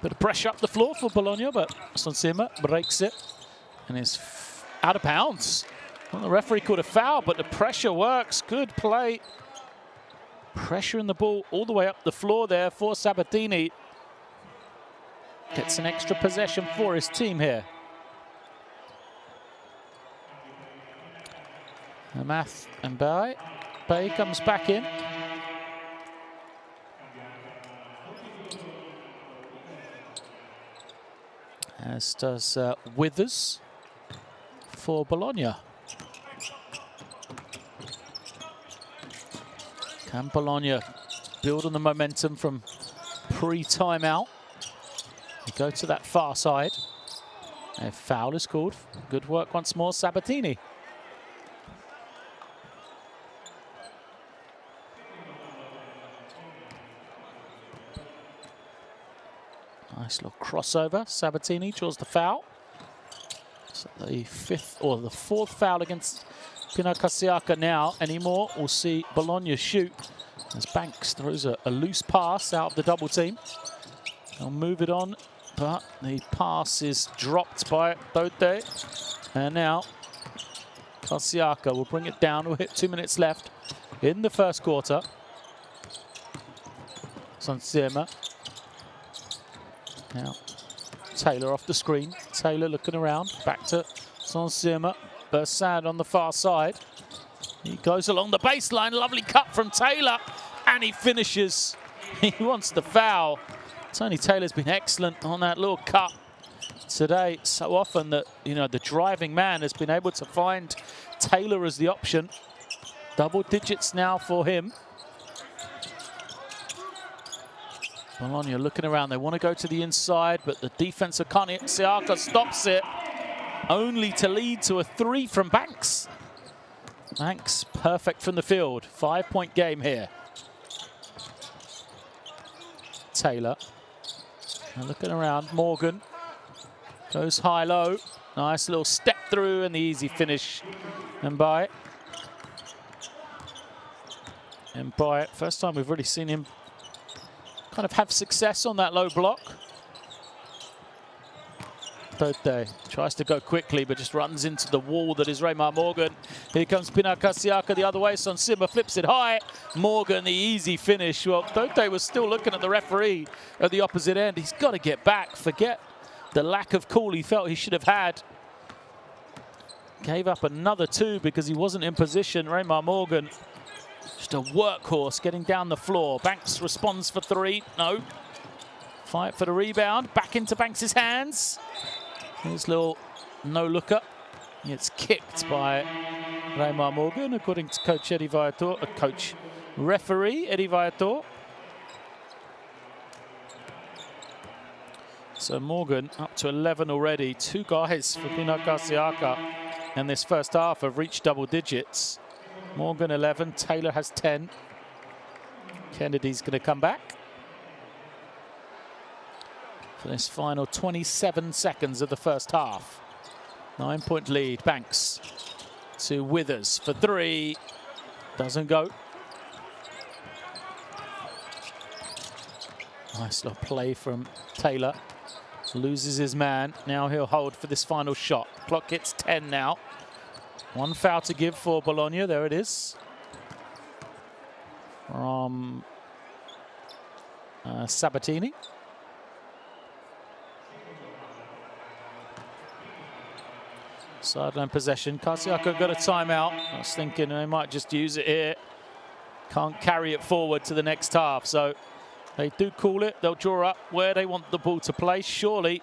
Bit of pressure up the floor for Bologna, but Sonsima breaks it and is out of bounds. Well, the referee called a foul, but the pressure works. Good play. Pressuring the ball all the way up the floor there for Sabatini. Gets an extra possession for his team here. Amath and Bay comes back in. as does Withers for Bologna. Can Bologna build on the momentum from pre-timeout? They go to that far side. A foul is called. Good work once more, Sabatini. Nice little crossover. Sabatini draws the foul. So the fourth foul against Pinar Karsiyaka now. Anymore, we'll see Bologna shoot as Banks throws a loose pass out of the double team. They'll move it on, but the pass is dropped by Dote. And now Karsiyaka will bring it down. We'll hit 2 minutes left in the first quarter. Sansema. Now Taylor off the screen. Taylor looking around. Back to Sansema. Bersad on the far side. He goes along the baseline. Lovely cut from Taylor. And he finishes. He wants the foul. Tony Taylor's been excellent on that little cut today. So often that, you know, the driving man has been able to find Taylor as the option. Double digits now for him. Bologna looking around. They want to go to the inside, but the defense of Karsiyaka stops it. Only to lead to a 3 from Banks. Banks perfect from the field. 5-point game here. Taylor. And looking around. Morgan goes high-low. Nice little step through and the easy finish. And by it. First time we've really seen him kind of have success on that low block. Dote tries to go quickly, but just runs into the wall that is Raymar Morgan. Here comes Pinar Karsiyaka the other way. Sansema flips it high. Morgan, the easy finish. Well, Dote was still looking at the referee at the opposite end. He's got to get back. Forget the lack of call he felt he should have had. Gave up another 2 because he wasn't in position. Raymar Morgan, just a workhorse getting down the floor. Banks responds for 3. No. Fight for the rebound. Back into Banks' hands. Here's a little no-looker. It's kicked by Raymar Morgan, according to Coach Eddie Viator, Coach referee Eddie Viator. So Morgan up to 11 already. 2 guys for Pinar Karsiyaka in this first half have reached double digits. Morgan 11, Taylor has 10. Kennedy's going to come back for this final 27 seconds of the first half. 9-point lead. Banks to Withers for 3. Doesn't go. Nice little play from Taylor. Loses his man. Now he'll hold for this final shot. Clock hits 10 now. 1 foul to give for Bologna. There it is. From Sabatini. Sideline possession. Karsiyaka got a timeout. I was thinking they might just use it here. Can't carry it forward to the next half. So they do call it. They'll draw up where they want the ball to play. Surely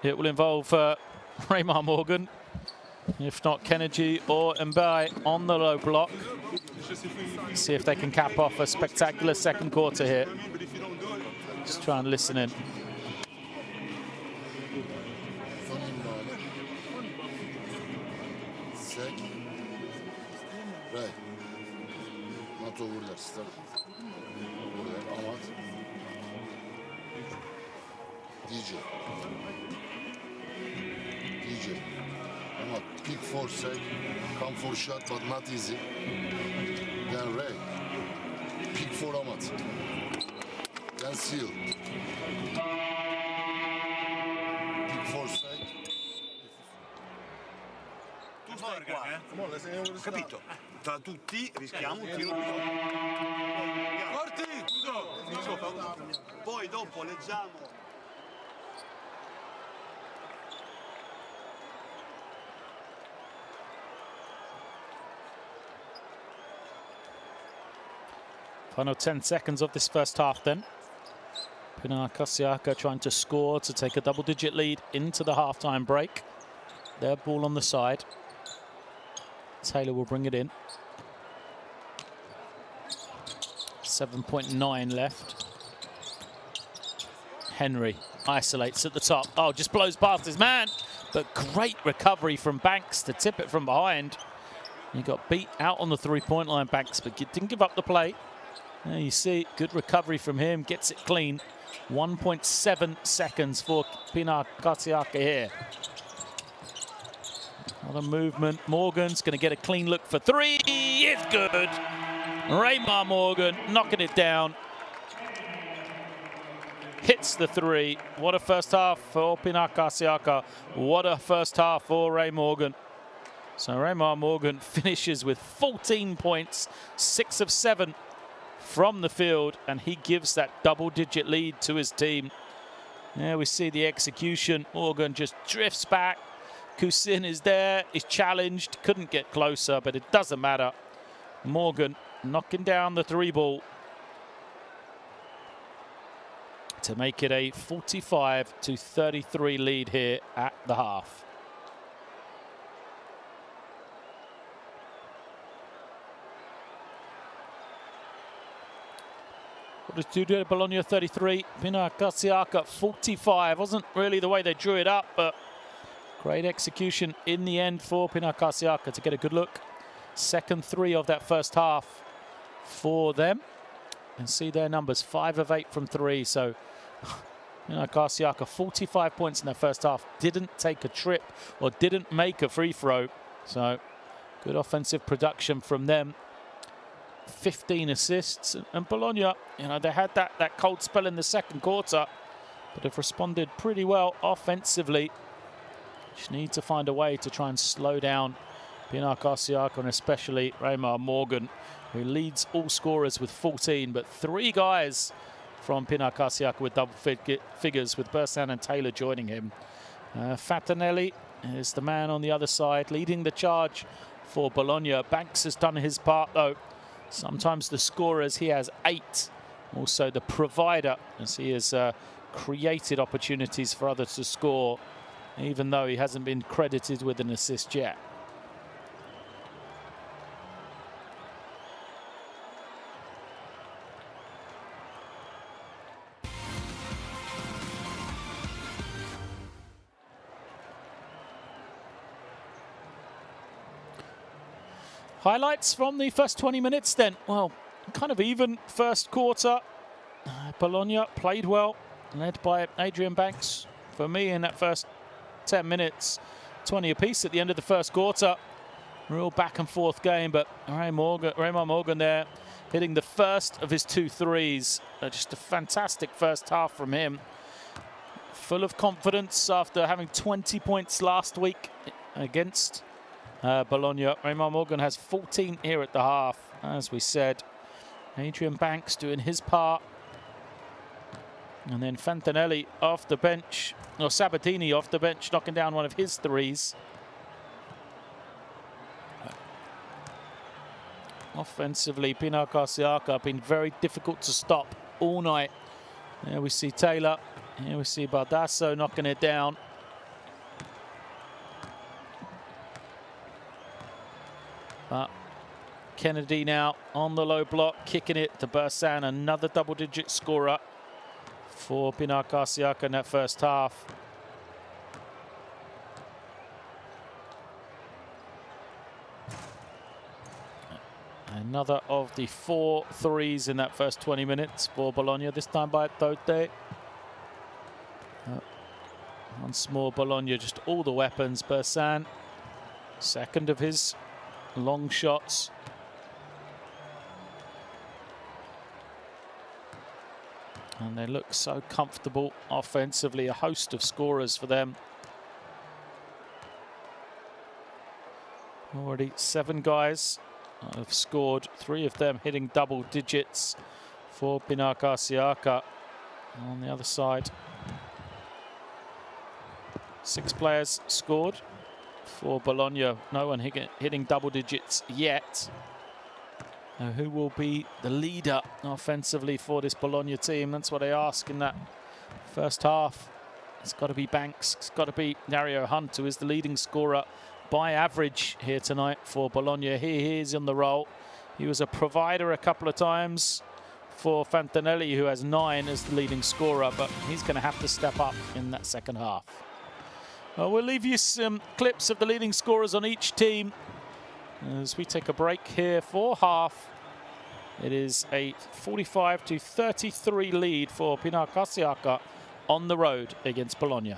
it will involve Raymar Morgan. If not, Kennedy or Mbai on the low block. See if they can cap off a spectacular second quarter here. Just try and listen in. Right. Not over there, stop. Over there, Ahmad. DJ. Ahmad, pick for sec. Come for shot, but not easy. Then Ray. Pick for Ahmad. Then seal. Pick for sec. Capito? Tra tutti rischiamo un tiro. Poi dopo leggiamo. Final 10 seconds of this first half then. Pinar Karsiyaka trying to score to take a double-digit lead into the halftime break. Their ball on the side. Taylor will bring it in. 7.9 left. Henry isolates at the top. Oh, just blows past his man. But great recovery from Banks to tip it from behind. He got beat out on the three-point line, Banks, but didn't give up the play. There you see, good recovery from him. Gets it clean. 1.7 seconds for Pinar Karsiyaka here. Another movement. Morgan's going to get a clean look for three. It's good. Raymar Morgan knocking it down. Hits the three. What a first half for Pinar Karsiyaka. What a first half for Ray Morgan. So Raymar Morgan finishes with 14 points, 6 of 7 from the field, and he gives that double-digit lead to his team. There we see the execution. Morgan just drifts back. Kusin is there, is challenged, couldn't get closer, but it doesn't matter. Morgan knocking down the three ball to make it a 45-33 lead here at the half. Fortitudo Bologna 33, Pinar Karsiyaka 45. Wasn't really the way they drew it up, but great execution in the end for Pinar Karsiyaka to get a good look. Second three of that first half for them. And see their numbers, 5 of 8 from three. So Pinar Karsiyaka 45 points in their first half. Didn't take a trip or didn't make a free throw. So good offensive production from them. 15 assists, and Bologna, you know, they had that cold spell in the second quarter, but have responded pretty well offensively. Just need to find a way to try and slow down Pinar Karsiyaka, and especially Raymar Morgan, who leads all scorers with 14, but 3 guys from Pinar Karsiyaka with double figures, with Bursan and Taylor joining him. Fatanelli is the man on the other side, leading the charge for Bologna. Banks has done his part, though. Sometimes the scorers, he has 8. Also the provider, as he has created opportunities for others to score, even though he hasn't been credited with an assist yet. Highlights from the first 20 minutes then. Well, kind of even first quarter. Bologna played well, led by Adrian Banks. For me, in that first 10 minutes, 20 apiece at the end of the first quarter. Real back and forth game, but Raymar Morgan there, hitting the first of his 2 threes. Just a fantastic first half from him. Full of confidence after having 20 points last week against Bologna. Raymar Morgan has 14 here at the half, as we said. Adrian Banks doing his part. And then Fantanelli off the bench, or Sabatini off the bench, knocking down one of his threes. Offensively, Pinar Karsiyaka been very difficult to stop all night. There we see Taylor. Here we see Bardasso knocking it down. But Kennedy now on the low block, kicking it to Bursan, another double-digit scorer for Pinar Karsiyaka in that first half. Another of the 4 threes in that first 20 minutes for Bologna, this time by Tote. Once more, Bologna, just all the weapons. Bursan, second of his long shots. And they look so comfortable offensively. A host of scorers for them. Already 7 guys have scored, 3 of them hitting double digits for Pinar Karsiyaka. On the other side, 6 players scored for Bologna. No one hitting double digits yet. Who will be the leader offensively for this Bologna team? That's what they ask in that first half. It's got to be Banks. It's got to be Dario Hunt, who is the leading scorer by average here tonight for Bologna. He is on the roll. He was a provider a couple of times for Fantanelli, who has 9 as the leading scorer, but he's going to have to step up in that second half. We'll leave you some clips of the leading scorers on each team as we take a break here for half. It is a 45-33 lead for Pinar Karsiyaka on the road against Bologna.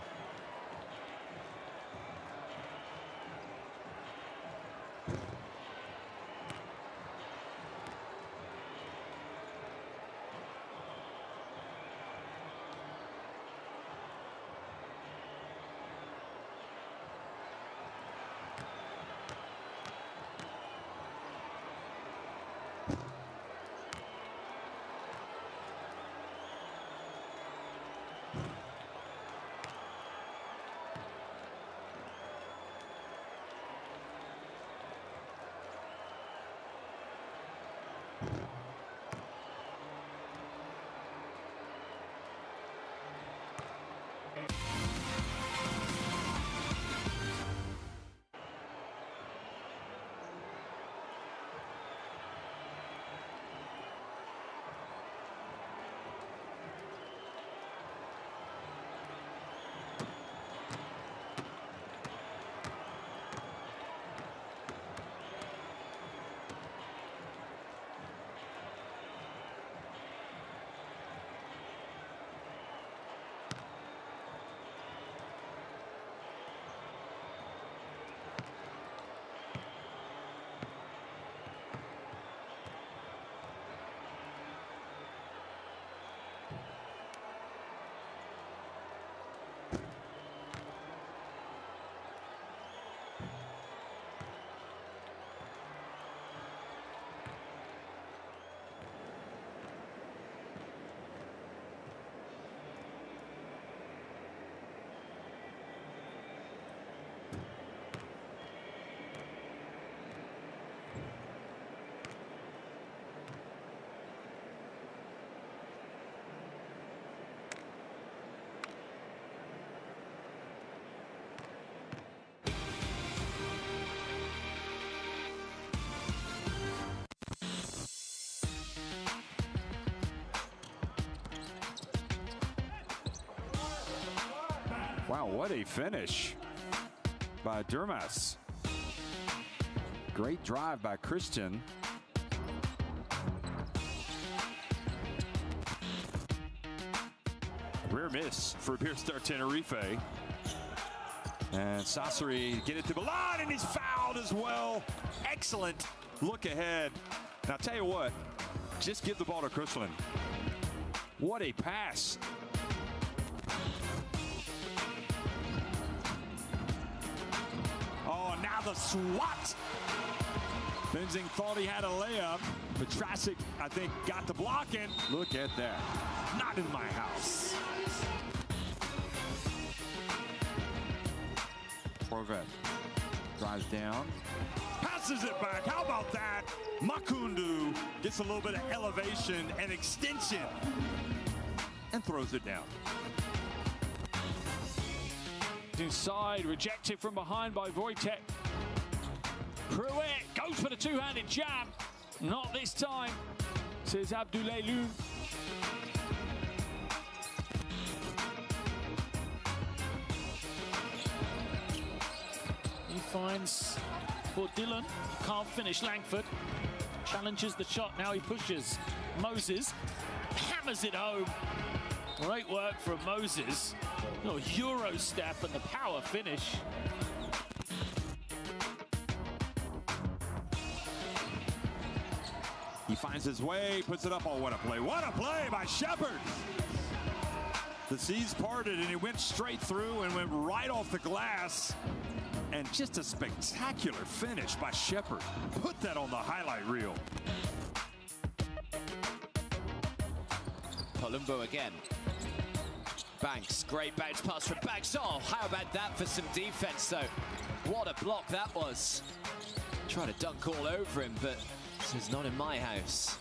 Wow, what a finish by Durmas. Great drive by Christian. Rare miss for Bearstar Tenerife. And Sassari get it to Milan, and he's fouled as well. Excellent look ahead. Now, I'll tell you what, just give the ball to Christian. What a pass. Oh, now the swat. Benzing thought he had a layup, but Trasic, I think, got the block in. Look at that. Not in my house. Corvette drives down, passes it back. How about that? Makundu gets a little bit of elevation and extension and throws it down. Inside, rejected from behind by Wojtek. Pruitt goes for the two-handed jab. Not this time, says Abdoulaye Loum. He finds for Dillon, can't finish. Langford challenges the shot, now he pushes. Moses hammers it home. Great work from Moses. Little Euro step and the power finish. He finds his way, puts it up. Oh, what a play. What a play by Shepard. The seas parted and he went straight through and went right off the glass. And just a spectacular finish by Shepard. Put that on the highlight reel. Palumbo again. Banks, great bounce pass from Banks. Oh, how about that for some defense, though? What a block that was. Trying to dunk all over him, but This is not in my house.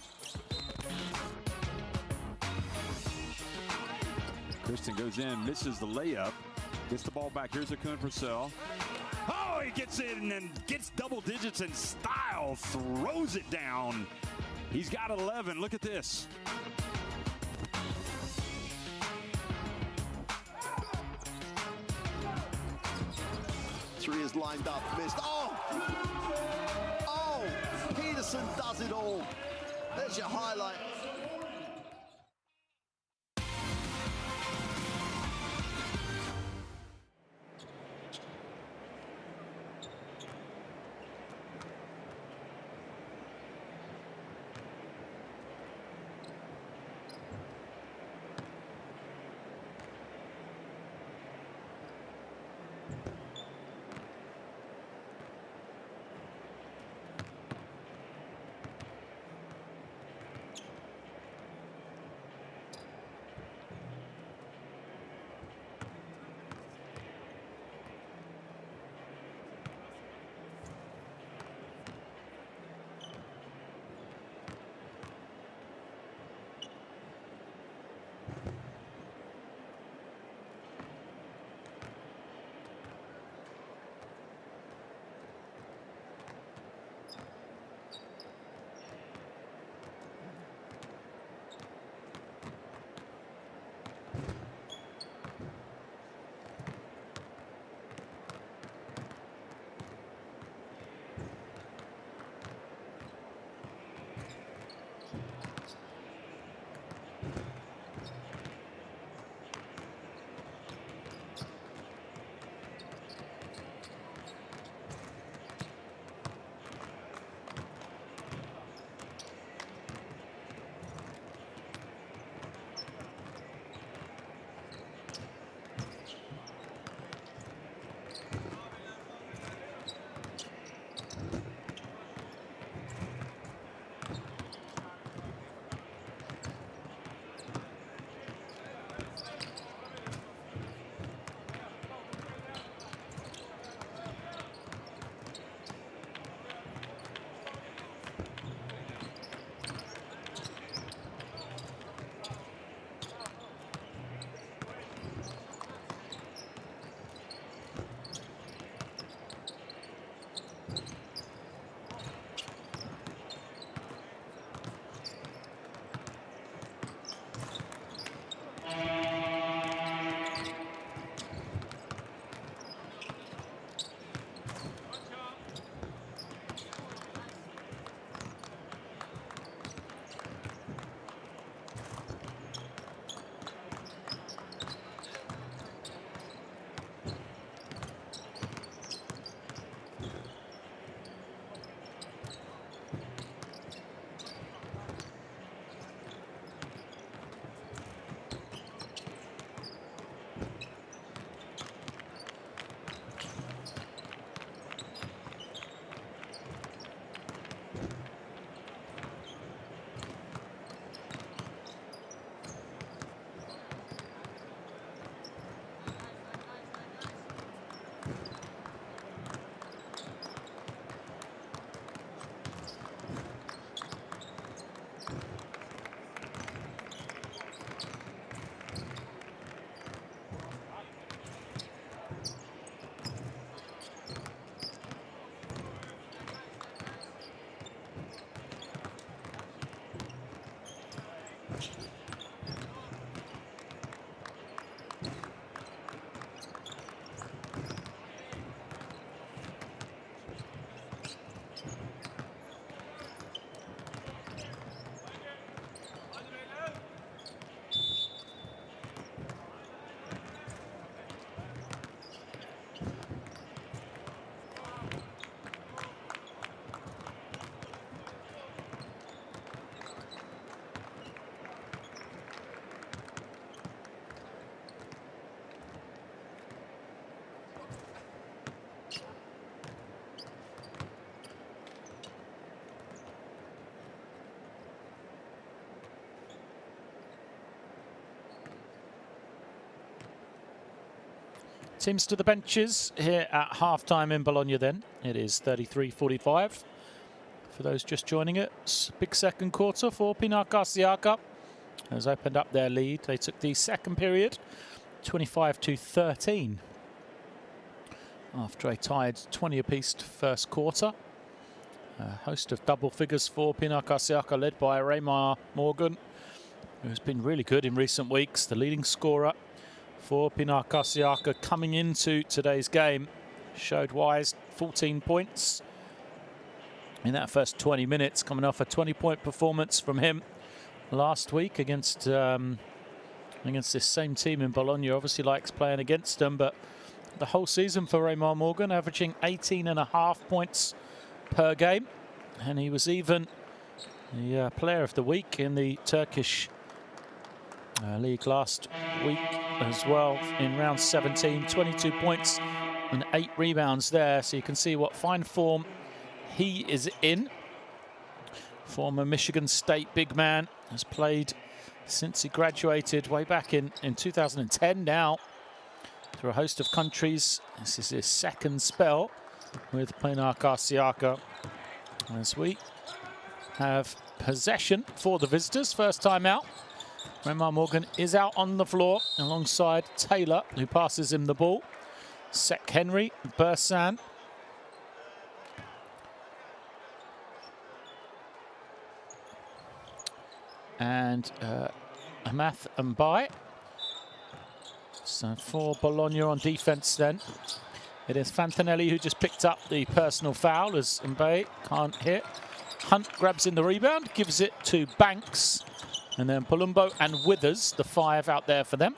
Kristen goes in, misses the layup, gets the ball back. Here's Akun Purcell. Oh, he gets in and gets double digits in style, throws it down. He's got 11. Look at this. Three is lined up, missed. Oh! Oh! Peterson does it all. There's your highlight. Teams to the benches here at half-time in Bologna then. It is 33-45. For those just joining it, big second quarter for Pinar Karsiyaka has opened up their lead. They took the second period, 25-13. After a tied 20 apiece first quarter. A host of double figures for Pinar Karsiyaka, led by Raymar Morgan, who's been really good in recent weeks. The leading scorer for Pinar Karsiyaka coming into today's game. Showed wise 14 points in that first 20 minutes, coming off a 20-point performance from him last week against this same team in Bologna. Obviously likes playing against them, but the whole season for Raymar Morgan, averaging 18.5 points per game, and he was even the player of the week in the Turkish league last week as well. In round 17, 22 points and 8 rebounds there, so you can see what fine form he is in. Former Michigan State big man, has played since he graduated way back in 2010 now, through a host of countries. This is his second spell with Pinar Karsiyaka, as we have possession for the visitors. First time out. Raymar Morgan is out on the floor alongside Taylor, who passes him the ball. Sek Henry, Bursan. And Amath Mbai. So for Bologna on defense then, it is Fantanelli who just picked up the personal foul as Mbai can't hit. Hunt grabs in the rebound, gives it to Banks. And then Palumbo and Withers, the 5 out there for them.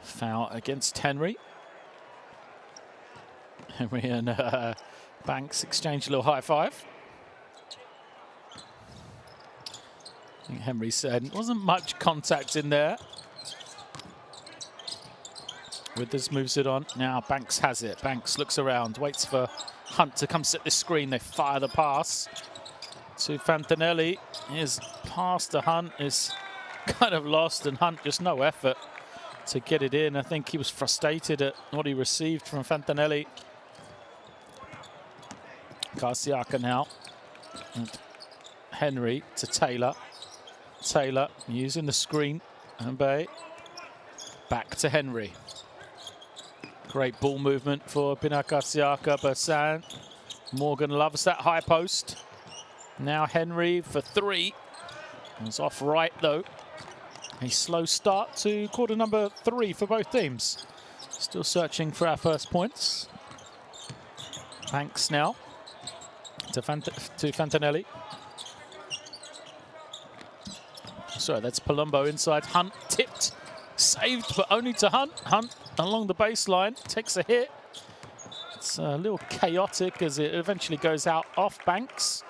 Foul against Henry. Henry and Banks exchange a little high five. I think Henry said wasn't much contact in there. Withers moves it on. Now Banks has it. Banks looks around, waits for Hunt to come set this screen. They fire the pass to Fantanelli. His pass to Hunt is kind of lost, and Hunt just no effort to get it in. I think he was frustrated at what he received from Fantanelli. Karsiyaka now. And Henry to Taylor. Taylor using the screen. Mbai back to Henry. Great ball movement for Pinar Karsiyaka. Bursan. Morgan loves that high post. Now Henry for 3. It's off right though. A slow start to quarter number 3 for both teams. Still searching for our first points. Banks now to Fantanelli. Sorry, that's Palumbo inside. Hunt tipped, saved, but only to Hunt. Hunt along the baseline, takes a hit. It's a little chaotic as it eventually goes out off Banks.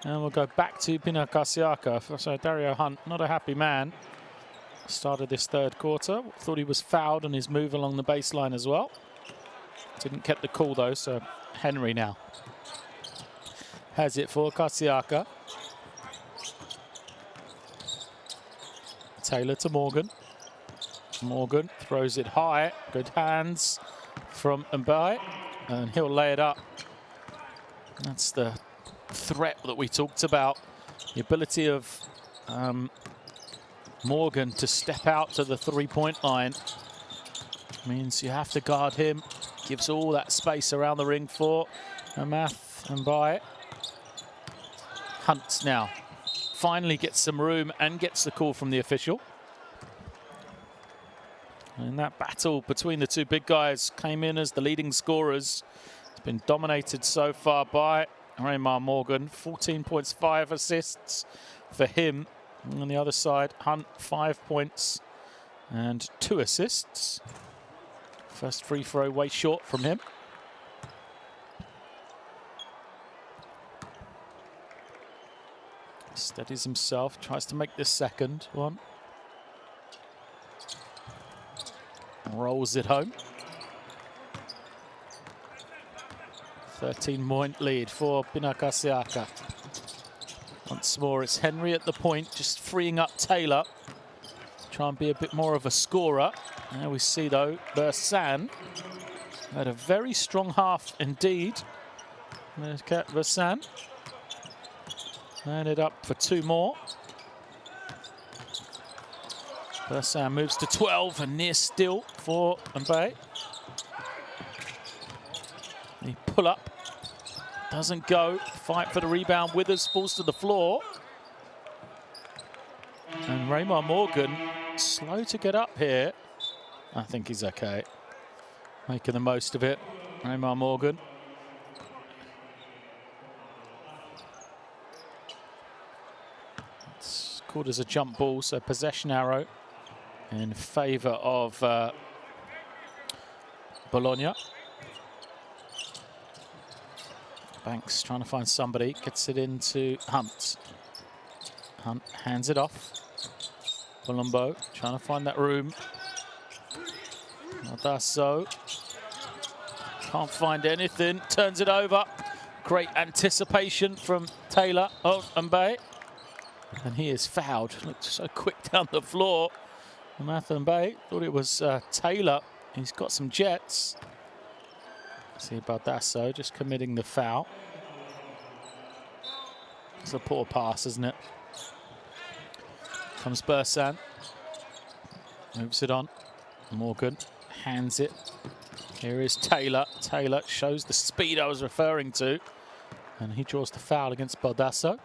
And we'll go back to Pinar Karsiyaka. So Dario Hunt, not a happy man. Started this third quarter. Thought he was fouled on his move along the baseline as well. Didn't get the call though, so Henry now has it for Karsiyaka. Taylor to Morgan. Morgan throws it high. Good hands from Mbai, and he'll lay it up. That's the threat that we talked about. The ability of Morgan to step out to the three-point line means you have to guard him. Gives all that space around the ring for Amath Mbai. Hunt now finally gets some room and gets the call from the official. And that battle between the two big guys came in as the leading scorers. It's been dominated so far by Raymar Morgan. 14 points, 5 assists for him. And on the other side, Hunt, 5 points and 2 assists. First free throw way short from him. Steadies himself, tries to make this second one. Rolls it home. 13-point lead for Pinar Karsiyaka. Once more, it's Henry at the point, just freeing up Taylor. Try and be a bit more of a scorer. There we see, though, Bursan had a very strong half indeed. Versan. Landed up for 2 more. Versan moves to 12 and near still for Mbaye. The pull up doesn't go. Fight for the rebound. Withers falls to the floor. And Raymar Morgan slow to get up here. I think he's okay. Making the most of it. Raymar Morgan. It's called as a jump ball, so possession arrow in favour of Bologna. Banks trying to find somebody, gets it into Hunt. Hunt hands it off. Palumbo trying to find that room. Nadasso can't find anything, turns it over. Great anticipation from Taylor. Oh, Mbaye. And he is fouled. Looked so quick down the floor. Matha Mbaye thought it was Taylor. He's got some jets. See Baldasso just committing the foul. It's a poor pass, isn't it? Comes Bursan. Moves it on. Morgan hands it. Here is Taylor. Taylor shows the speed I was referring to. And he draws the foul against Baldasso.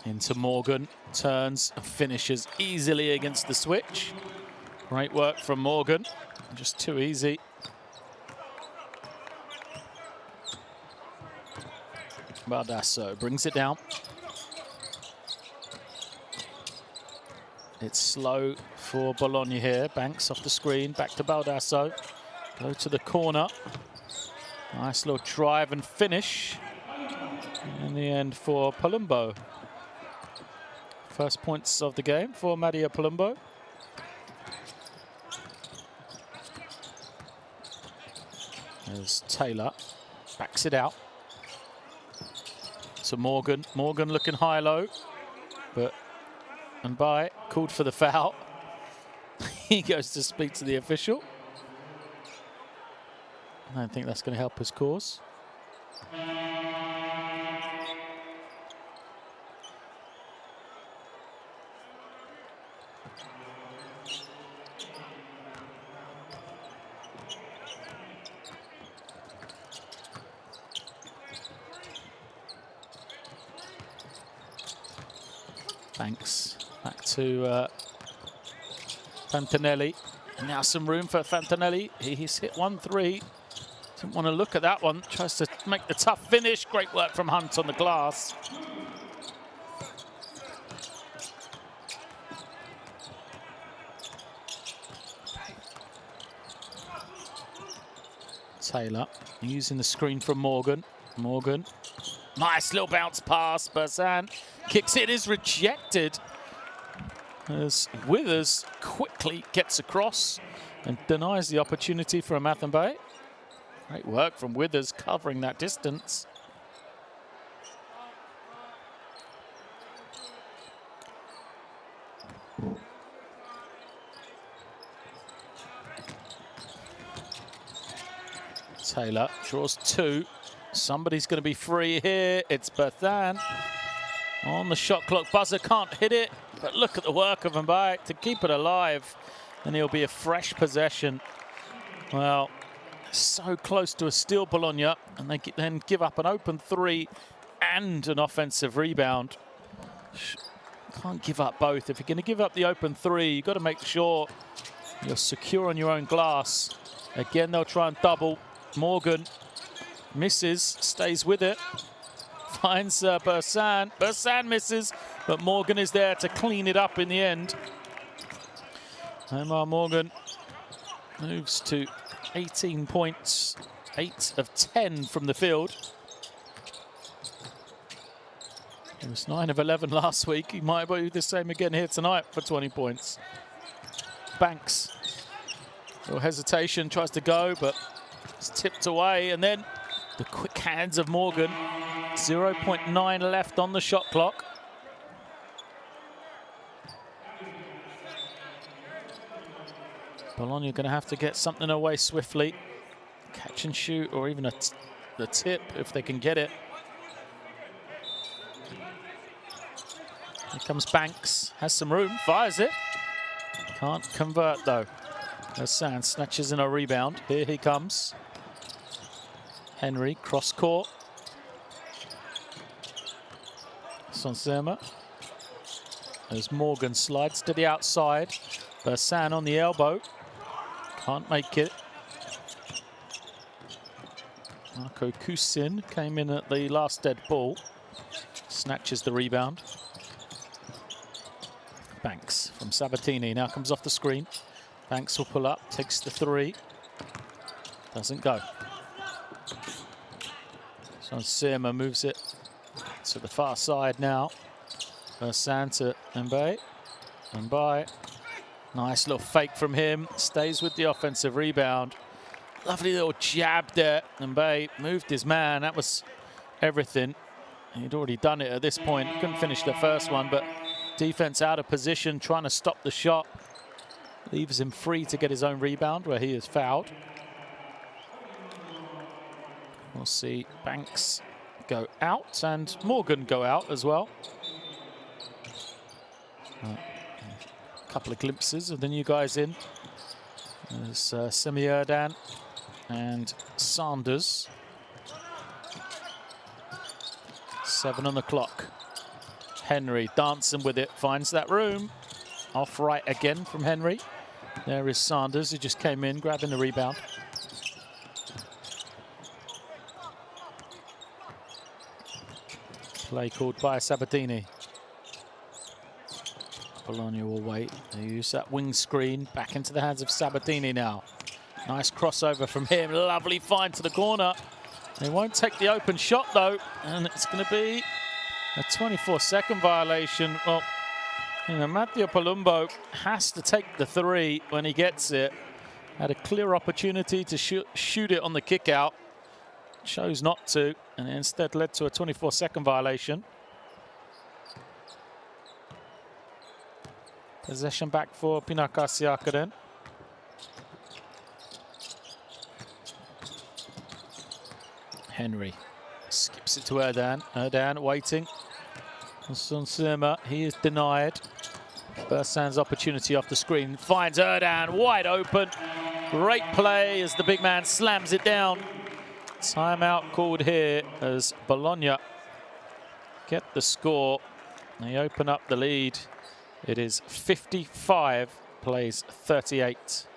Into Morgan, turns, finishes easily against the switch. Great work from Morgan, just too easy. Baldasso brings it down. It's slow for Bologna here. Banks off the screen, back to Baldasso. Go to the corner. Nice little drive and finish. In the end for Palumbo. First points of the game for Madia Palumbo. There's Taylor, backs it out. To Morgan. Morgan looking high-low, but Mbaye called for the foul. He goes to speak to the official. I don't think that's going to help his cause. Banks back to Fantinelli. And now some room for Fantinelli. He's hit 1-3. Didn't want to look at that one. Tries to make the tough finish. Great work from Hunt on the glass. Taylor using the screen from Morgan. Morgan. Nice little bounce pass. Bursan kicks it, is rejected. As Withers quickly gets across and denies the opportunity for Matha Mbaye. Great work from Withers covering that distance. Taylor draws 2. Somebody's going to be free here. It's Berthan. On the shot clock buzzer, can't hit it. But look at the work of Mbaye to keep it alive. And he'll be a fresh possession. Well, so close to a steal, Bologna. And they then give up an open 3 and an offensive rebound. Can't give up both. If you're going to give up the open 3, you've got to make sure you're secure on your own glass. Again, they'll try and double. Morgan misses, stays with it. Finds Bursan. Bursan misses, but Morgan is there to clean it up in the end. Omar Morgan moves to 18 points, 8 of 10 from the field. He was 9 of 11 last week. He might do the same again here tonight for 20 points. Banks Little hesitation, tries to go, but it's tipped away. And then the quick hands of Morgan. 0.9 left on the shot clock. Bologna going to have to get something away swiftly. Catch and shoot, or even the tip if they can get it. Here comes Banks, has some room, fires it. Can't convert though. Bersan snatches in a rebound. Here he comes. Henry, cross court. Sonsema. As Morgan slides to the outside. Bersan on the elbow. Can't make it. Marco Kusin came in at the last dead ball. Snatches the rebound. Banks from Sabatini now comes off the screen. Banks will pull up, takes the three. Doesn't go. Sonsema moves it to the far side now. Bersan to Mbaye. Mbaye. Nice little fake from him. Stays with the offensive rebound. Lovely little jab there. Mbaye moved his man. That was everything. He'd already done it at this point. Couldn't finish the first one, but defense out of position, trying to stop the shot. Leaves him free to get his own rebound where he is fouled. We'll see Banks go out and Morgan go out as well. A couple of glimpses of the new guys in. There's Semierdan and Sanders. 7 on the clock. Henry dancing with it, finds that room. Off right again from Henry. There is Sanders, who just came in, grabbing the rebound. Play called by Sabatini. Bologna will wait. They use that wing screen back into the hands of Sabatini now. Nice crossover from him. Lovely find to the corner. They won't take the open shot though, and it's going to be a 24-second violation. Well, you know, Matteo Palumbo has to take the three when he gets it. Had a clear opportunity to shoot it on the kick out. Chose not to, and instead led to a 24-second violation. Possession back for Pinar Karsiyaka then. Henry skips it to Erdan. Erdan waiting. Sonsema, he is denied. Bersan's opportunity off the screen. Finds Erdan wide open. Great play as the big man slams it down. Timeout called here as Bologna get the score. They open up the lead. It is 55, plays 38.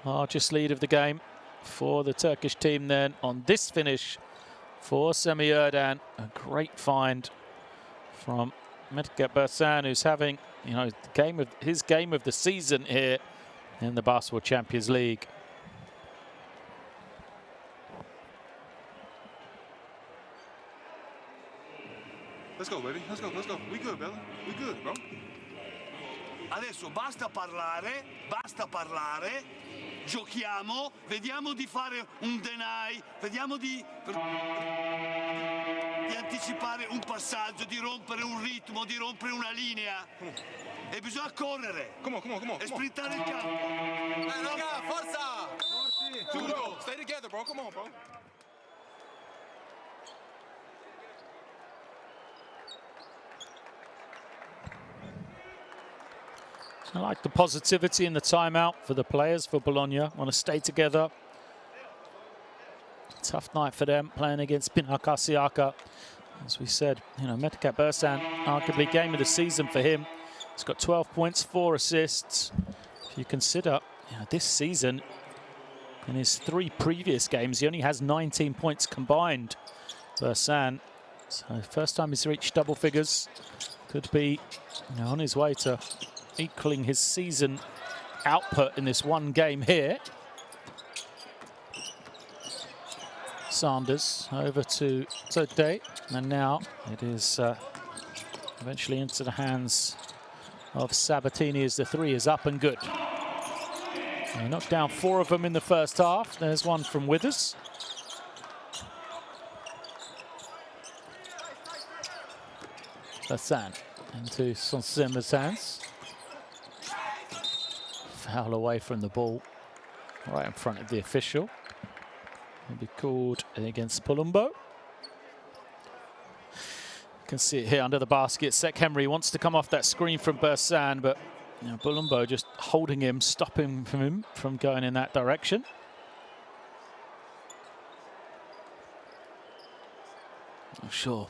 Largest lead of the game for the Turkish team then on this finish for Semierdan. A great find from Mehmet Bersan, who's having, you know, his game of the season here in the Basketball Champions League. Let's go, baby. Let's go, let's go. We good, Bella. We good, bro. Adesso basta parlare, giochiamo, vediamo di fare un deny, vediamo di anticipare un passaggio, di rompere un ritmo, di rompere una linea. E bisogna correre. Come on. E sprintare il campo. Raga, forza! Fortitudo, stay together, bro. Come on, bro. I like the positivity in the timeout for the players for Bologna. Want to stay together. Tough night for them playing against Pinar Karsiyaka. As we said, you know, Mehmet Bersan, arguably game of the season for him. He's got 12 points, 4 assists. If you consider, you know, this season, in his 3 previous games, he only has 19 points combined. Bersan, so first time he's reached double figures. Could be, you know, on his way to equaling his season output in this one game here. Sanders over to Today, and now it is Eventually into the hands of Sabatini as the three is up and good. He knocked down 4 of them in the first half. There's one from Withers. Hassan into Saint-Simmer's hands. Foul away from the ball, right in front of the official. He'll be called against Palumbo. You can see it here under the basket. Sek Henry wants to come off that screen from Bursan, but Palumbo just holding him, stopping him from going in that direction. Not sure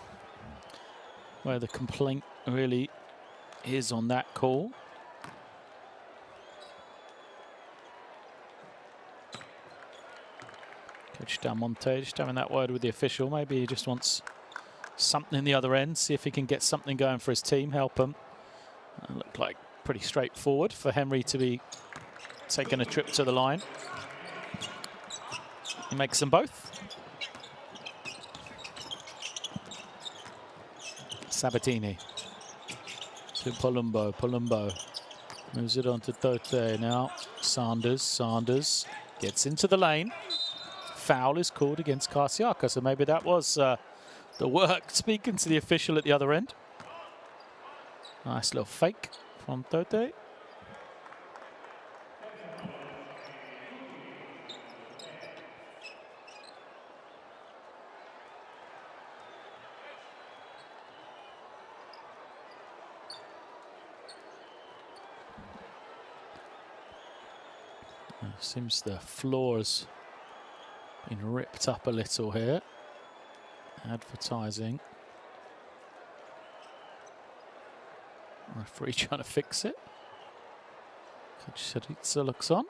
where the complaint really is on that call. Coach Dalmonte just having that word with the official. Maybe he just wants something in the other end, see if he can get something going for his team, help him. Looked like pretty straightforward for Henry to be taking a trip to the line. He makes them both. Sabatini to Palumbo. Palumbo moves it on to Tote now. Sanders gets into the lane. Foul is called against Karsiyaka, so maybe that was the work speaking to the official at the other end. Nice little fake from Tote. Seems the floor's been ripped up a little here. Advertising. Referee trying to fix it. Coach Saritsa looks on.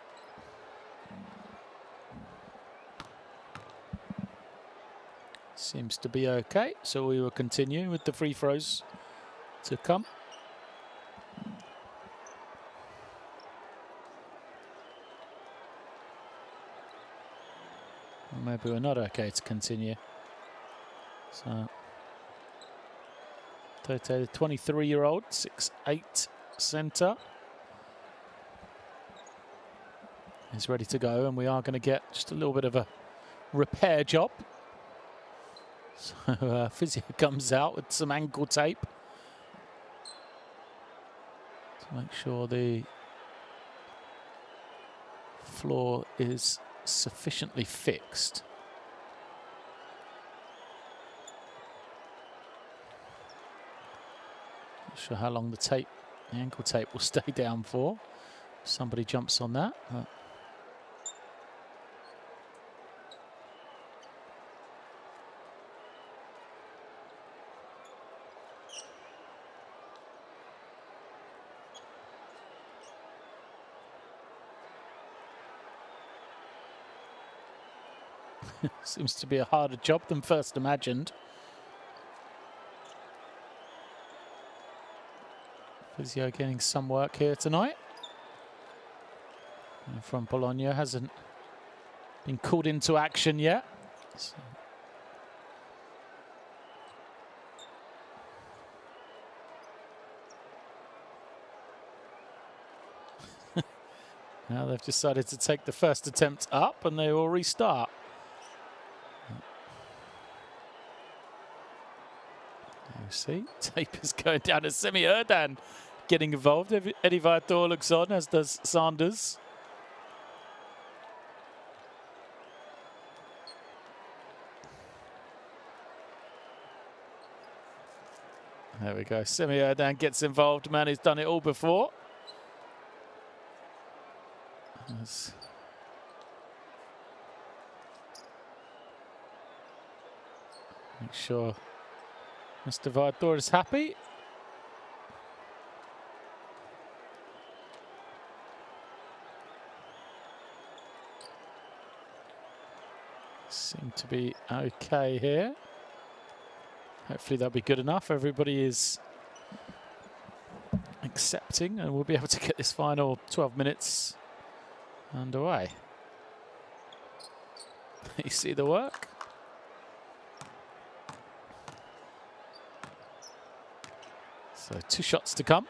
Seems to be okay, so we will continue with the free throws to come. Maybe we're not okay to continue. So, Tote, the 23-year-old, 6'8" centre, is ready to go, and we are going to get just a little bit of a repair job. So physio comes out with some ankle tape to make sure the floor is sufficiently fixed. Not sure how long the ankle tape will stay down for. Somebody jumps on that. Seems to be a harder job than first imagined. Physio getting some work here tonight. And from Bologna, hasn't been called into action yet. So. Now they've decided to take the first attempt up and they will restart. You see, tape is going down as Semi Erdan getting involved. Eddie Viator looks on, as does Sanders. There we go. Semi Erdan gets involved. Man who's done it all before. Make sure Mr. Viator is happy. Seem to be okay here. Hopefully that'll be good enough. Everybody is accepting and we'll be able to get this final 12 minutes underway. You see the work? So 2 shots to come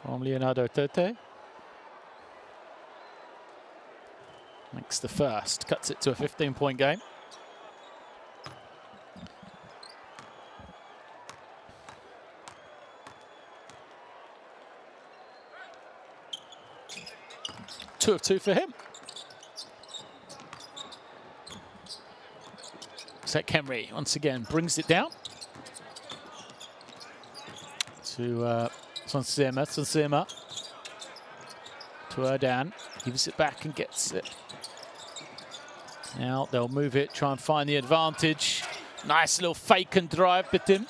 from Leonardo Tote. Makes the first, cuts it to a 15-point game. Two of 2 for him. Zach Henry once again brings it down to Sonsema to Erdan. Gives it back and gets it. Now they'll move it, try and find the advantage. Nice little fake and drive, Bitim.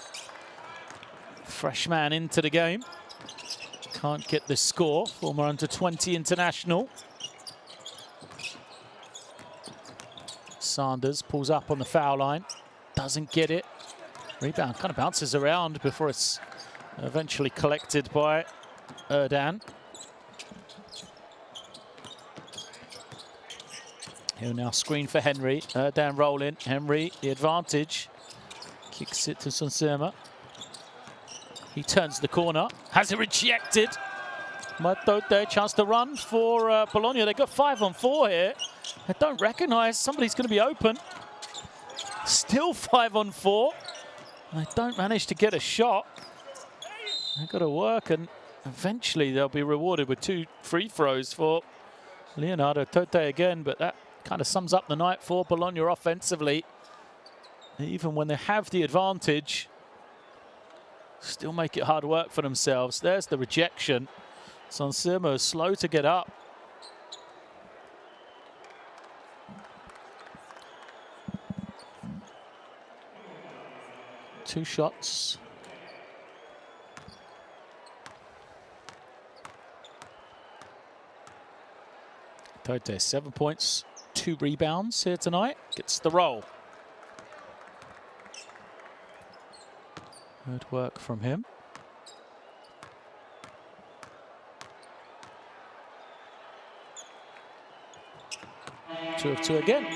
Fresh man into the game. Can't get the score. Former under-20 international. Sanders pulls up on the foul line. Doesn't get it. Rebound kind of bounces around before it's eventually collected by Erdan. He'll now screen for Henry. Erdan rolling. Henry, the advantage. Kicks it to Sonsema. He turns the corner. Has it rejected. Matote, chance to run for Bologna. They've got 5 on 4 here. They don't recognize somebody's going to be open. Still 5 on 4. They don't manage to get a shot. They've got to work, and eventually they'll be rewarded with 2 free throws for Leonardo Tote again, but that kind of sums up the night for Bologna offensively. Even when they have the advantage, still make it hard work for themselves. There's the rejection. Sonsema is slow to get up. Two shots. Tote, 7 points, 2 rebounds here tonight. Gets the roll. Good work from him. Two of 2 again.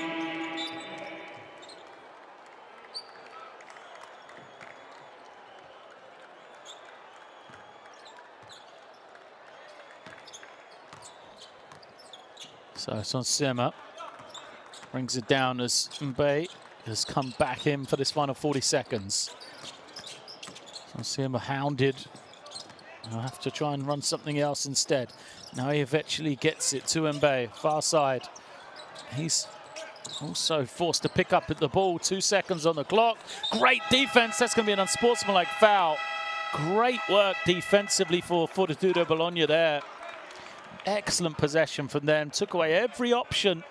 So Sonsema brings it down as Mbaye has come back in for this final 40 seconds. Sonsema hounded. He'll have to try and run something else instead. Now he eventually gets it to Mbaye, far side. He's also forced to pick up the ball, 2 seconds on the clock. Great defense, that's going to be an unsportsmanlike foul. Great work defensively for Fortitudo Bologna there. Excellent possession from them, took away every option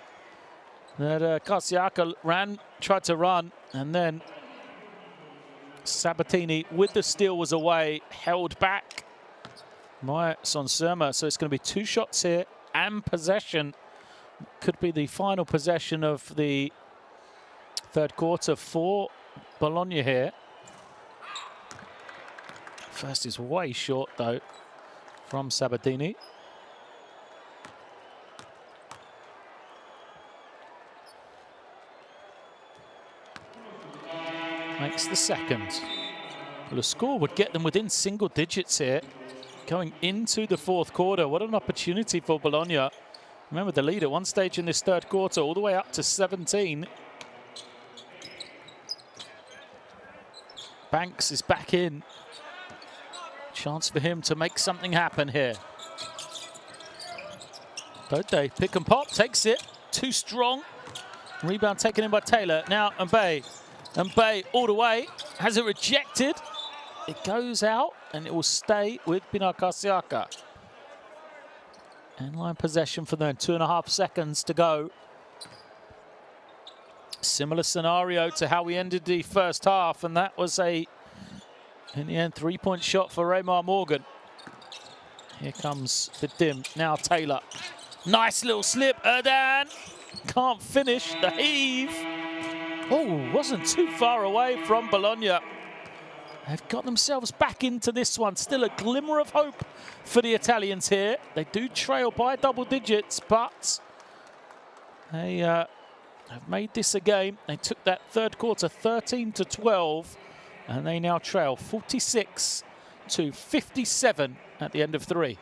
that Karsiyaka tried to run, and then Sabatini with the steal was away, held back by Sonsema. So it's going to be 2 shots here and possession. Could be the final possession of the third quarter for Bologna here. First is way short though from Sabatini. Makes the second. Well, the score would get them within single digits here going into the fourth quarter. What an opportunity for Bologna. Remember the lead at one stage in this third quarter, all the way up to 17. Banks is back in. Chance for him to make something happen here. Tote, pick and pop, takes it. Too strong. Rebound taken in by Taylor. Now Mbaye. Mbaye all the way. Has it rejected. It goes out and it will stay with Pinar Karsiyaka. Inline possession for them, 2.5 seconds to go. Similar scenario to how we ended the first half, and that was in the end, 3-point shot for Raymar Morgan. Here comes the dim. Now Taylor. Nice little slip. Erdan can't finish the heave. Oh, wasn't too far away from Bologna. They've got themselves back into this one. Still a glimmer of hope for the Italians here. They do trail by double digits, but they have made this a game. They took that third quarter 13-12, and they now trail 46-21 to 57 at the end of 3.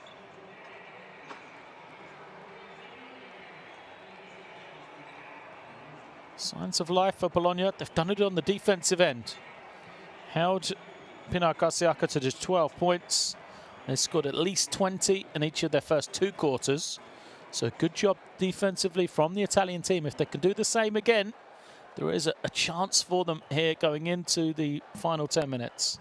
Signs of life for Bologna. They've done it on the defensive end. Held Pinar Karsiyaka to just 12 points. They scored at least 20 in each of their first 2 quarters. So good job defensively from the Italian team. If they can do the same again, there is a chance for them here going into the final 10 minutes.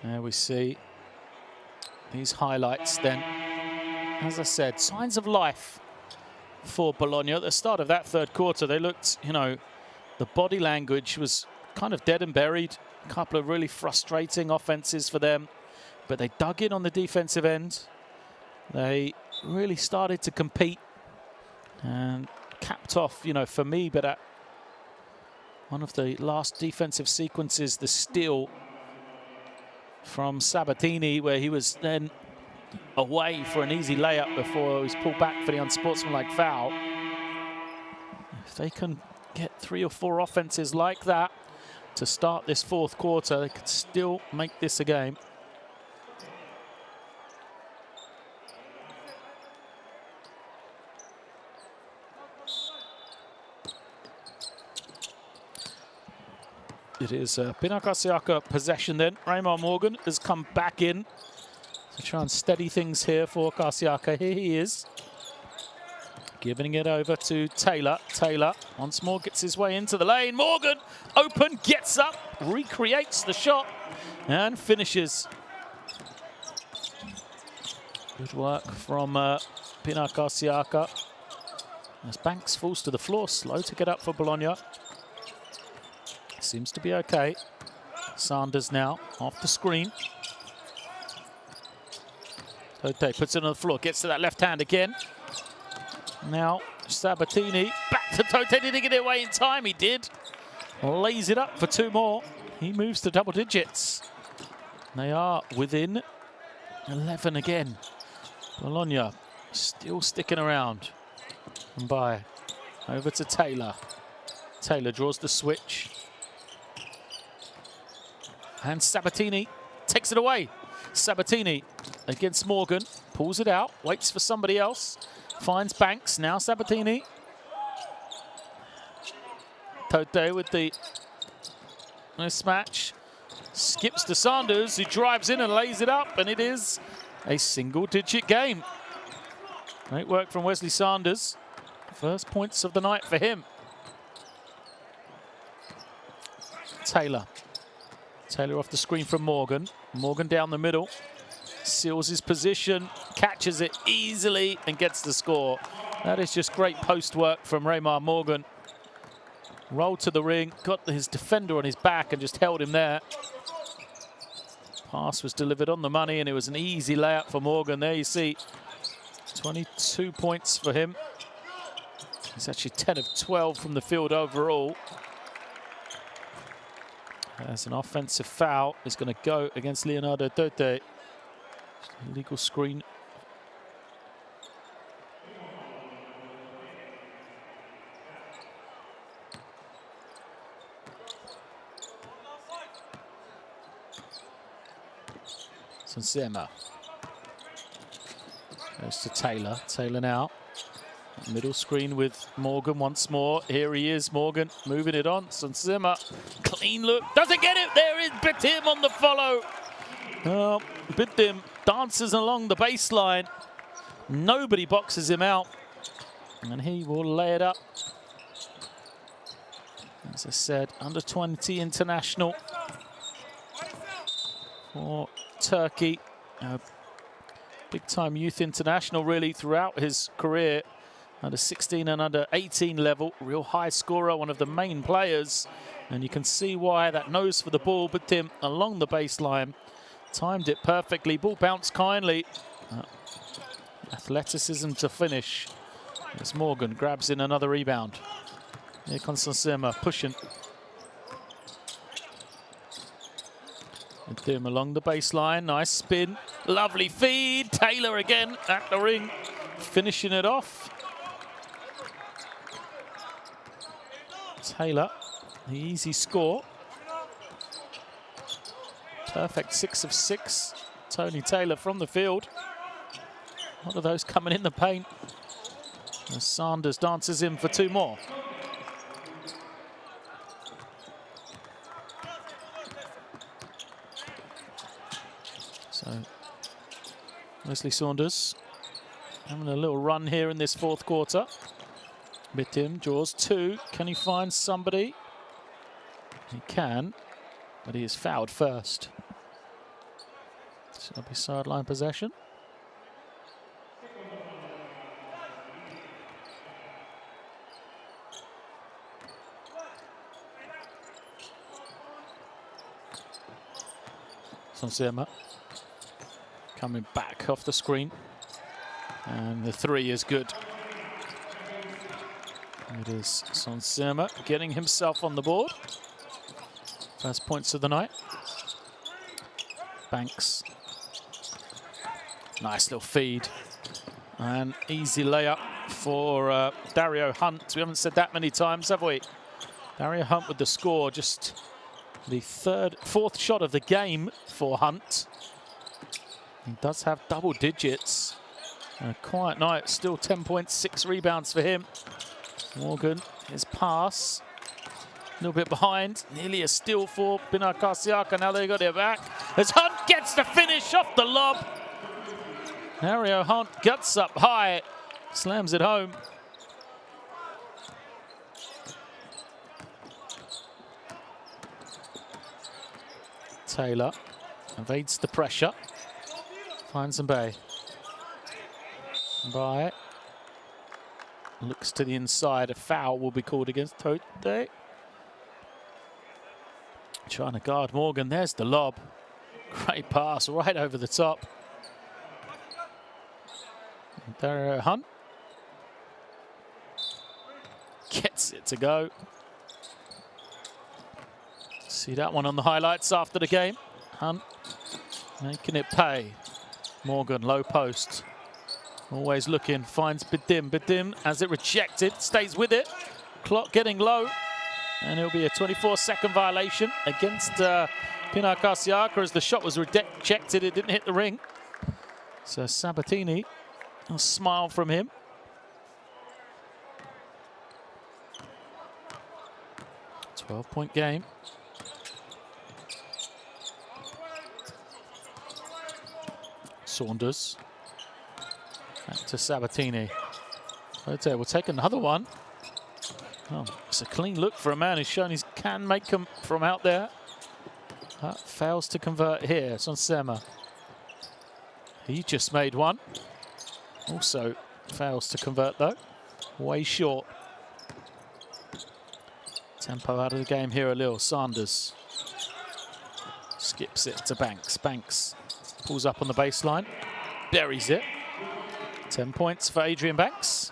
There we see these highlights then. As I said, signs of life for Bologna. At the start of that 3rd quarter, they looked, you know, the body language was kind of dead and buried. A couple of really frustrating offenses for them. But they dug in on the defensive end. They really started to compete and capped off, you know, for me, but at one of the last defensive sequences, the steal from Sabatini, where he was then away for an easy layup before he was pulled back for the unsportsmanlike foul. If they can get 3 or 4 offenses like that to start this 4th quarter, they could still make this a game. It is Pinar Karsiyaka possession then. Raymond Morgan has come back in to try and steady things here for Karsiyaka. Here he is. Giving it over to Taylor. Taylor once more gets his way into the lane. Morgan open, gets up, recreates the shot and finishes. Good work from Pinar Karsiyaka. As Banks falls to the floor, slow to get up for Bologna. Seems to be okay. Sanders now off the screen. Tote puts it on the floor, gets to that left hand again. Now Sabatini back to Tote. Did he get it away in time? He did. Lays it up for 2 more. He moves to double digits. They are within 11 again. Bologna still sticking around. And by over to Taylor. Taylor draws the switch. And Sabatini takes it away. Sabatini against Morgan. Pulls it out. Waits for somebody else. Finds Banks. Now Sabatini. Tote with the mismatch. Skips to Sanders, who drives in and lays it up. And it is a single-digit game. Great work from Wesley Sanders. First points of the night for him. Taylor. Taylor off the screen from Morgan. Morgan down the middle. Seals his position. Catches it easily and gets the score. That is just great post work from Raymond Morgan. Rolled to the ring. Got his defender on his back and just held him there. Pass was delivered on the money and it was an easy layup for Morgan. There you see 22 points for him. He's actually 10 of 12 from the field overall. As an offensive foul is going to go against Leonardo Tote. Illegal screen. Sonsema. Goes to Taylor. Taylor now. Middle screen with Morgan once more. Here he is, Morgan moving it on. Sonsema, clean look, doesn't get it. There is Bitim on the follow. Bitim dances along the baseline. Nobody boxes him out. And he will lay it up. As I said, under 20 international for Turkey. Big time youth international really throughout his career. under 16 and under 18 level. Real high scorer, one of the main players. And you can see why that nose for the ball, but Tim along the baseline. Timed it perfectly. Ball bounced kindly. Athleticism to finish. As Morgan grabs in another rebound. Here comes Sansema pushing. And Tim along the baseline. Nice spin. Lovely feed. Taylor again at the ring. Finishing it off. Taylor, the easy score. Perfect 6 of 6. Tony Taylor from the field. One of those coming in the paint. As Sanders dances in for 2 more. So, Wesley Saunders having a little run here in this 4th quarter. Bitim draws 2. Can he find somebody? He can, but he is fouled first. So it'll be sideline possession. Sansema coming back off the screen. And the 3 is good. It is Sansema getting himself on the board. First points of the night. Banks. Nice little feed. And easy layup for Dario Hunt. We haven't said that many times, have we? Dario Hunt with the score. Just the 4th shot of the game for Hunt. He does have double digits. A quiet night. Still 10 points, 6 rebounds for him. Morgan, his pass. A little bit behind. Nearly a steal for Pinar Karsiyaka. Now they got it back. As Hunt gets the finish off the lob. Dario Hunt guts up high. Slams it home. Taylor evades the pressure. Finds Mbaye. Mbaye looks to the inside. A foul will be called against Tote. Trying to guard Morgan. There's the lob. Great pass right over the top. Dario Hunt gets it to go. See that one on the highlights after the game. Hunt making it pay. Morgan, low post. Always looking, finds Bidim. Bidim, as it rejected, stays with it. Clock getting low. And it'll be a 24-second violation against Pinar Karsiyaka as the shot was rejected. It didn't hit the ring. So Sabatini, a smile from him. A 12-point game. Saunders. Back to Sabatini. Okay, we'll take another one. Oh, it's a clean look for a man who's shown he can make them from out there. Fails to convert here. Sansema. He just made one. Also fails to convert though. Way short. Tempo out of the game here a little. Sanders. Skips it to Banks. Banks pulls up on the baseline. Buries it. 10 points for Adrian Banks.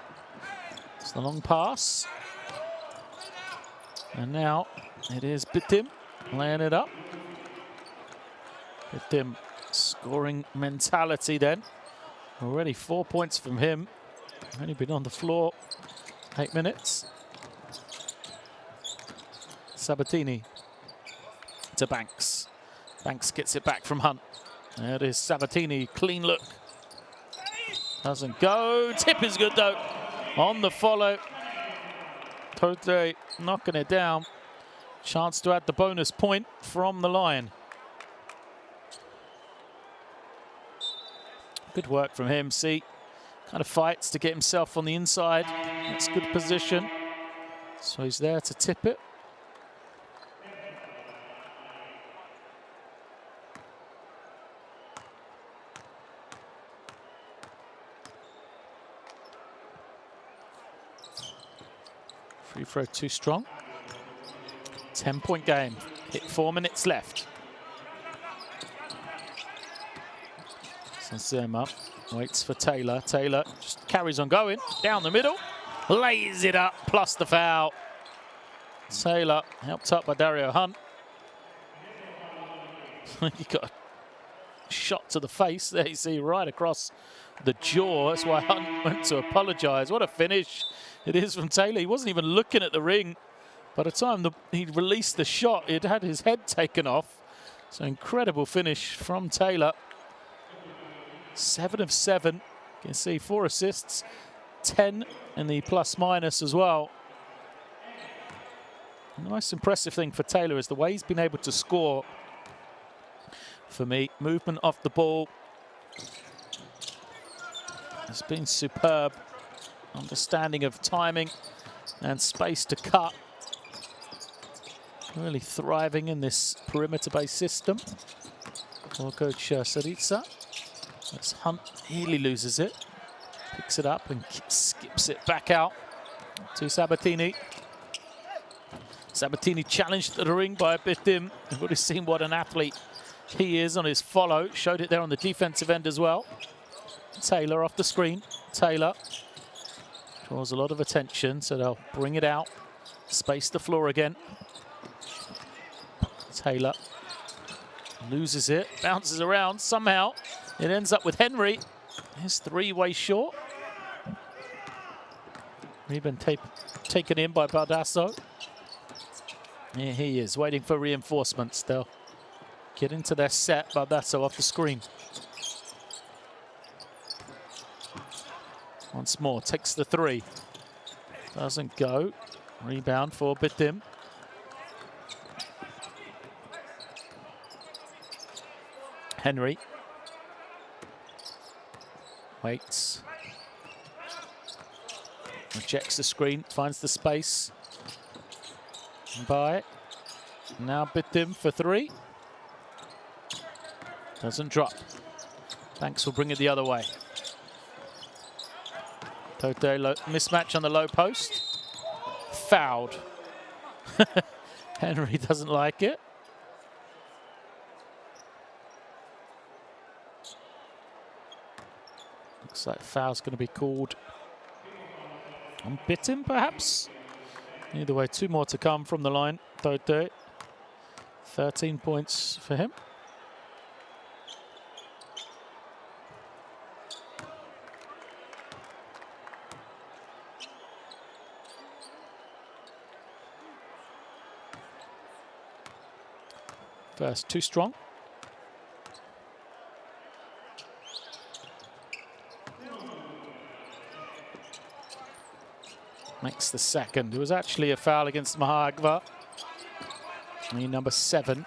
It's the long pass. And now it is Bitim laying it up. Bitim scoring mentality then. Already 4 points from him. Only been on the floor 8 minutes. Sabatini to Banks. Banks gets it back from Hunt. There it is, Sabatini, clean look. Doesn't go. Tip is good though. On the follow. Tote knocking it down. Chance to add the bonus point from the line. Good work from him. See, kind of fights to get himself on the inside. That's good position. So he's there to tip it. Free throw too strong. 10-point game. Hit 4 minutes left. Sansema waits for Taylor. Taylor just carries on going. Down the middle. Lays it up, plus the foul. Taylor helped up by Dario Hunt. He got a shot to the face. There you see, right across the jaw. That's why Hunt went to apologise. What a finish it is from Taylor. He wasn't even looking at the ring. By the time he released the shot, he'd had his head taken off. So incredible finish from Taylor. 7 of 7. You can see 4 assists, 10 in the plus-minus as well. A nice impressive thing for Taylor is the way he's been able to score. For me, movement off the ball has been superb. Understanding of timing and space to cut. Really thriving in this perimeter-based system for Coach Saritsa. As Hunt nearly loses it. Picks it up and skips it back out to Sabatini. Sabatini challenged the ring by Bitim. You've already seen what an athlete he is on his follow. Showed it there on the defensive end as well. Taylor off the screen. Taylor draws a lot of attention, so they'll bring it out. Space the floor again. Taylor loses it, bounces around somehow. It ends up with Henry. His 3-way short. Rebound taken in by Baldasso. Here he is, waiting for reinforcements. They'll get into their set. Baldasso off the screen. Once more, takes the 3. Doesn't go. Rebound for Bitim. Henry. Waits. Rejects the screen, finds the space. By. Now Bitim for 3. Doesn't drop. Banks will bring it the other way. Tote mismatch on the low post. Fouled. Henry doesn't like it. Looks like foul's going to be called on Bitim, perhaps. Either way, 2 more to come from the line. Tote. 13 points for him. First, too strong. Makes the second. It was actually a foul against Mahagva. Number 7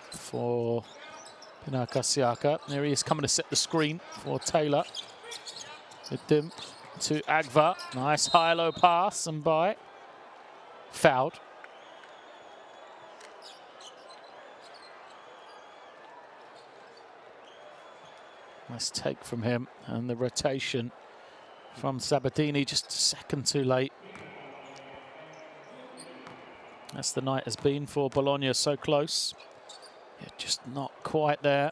for Pinar Karsiyaka. There he is coming to set the screen for Taylor. Bitim to Agva. Nice high-low pass and by. Fouled. Nice take from him, and the rotation from Sabatini just a second too late. That's the night has been for Bologna, so close. Yeah, just not quite there.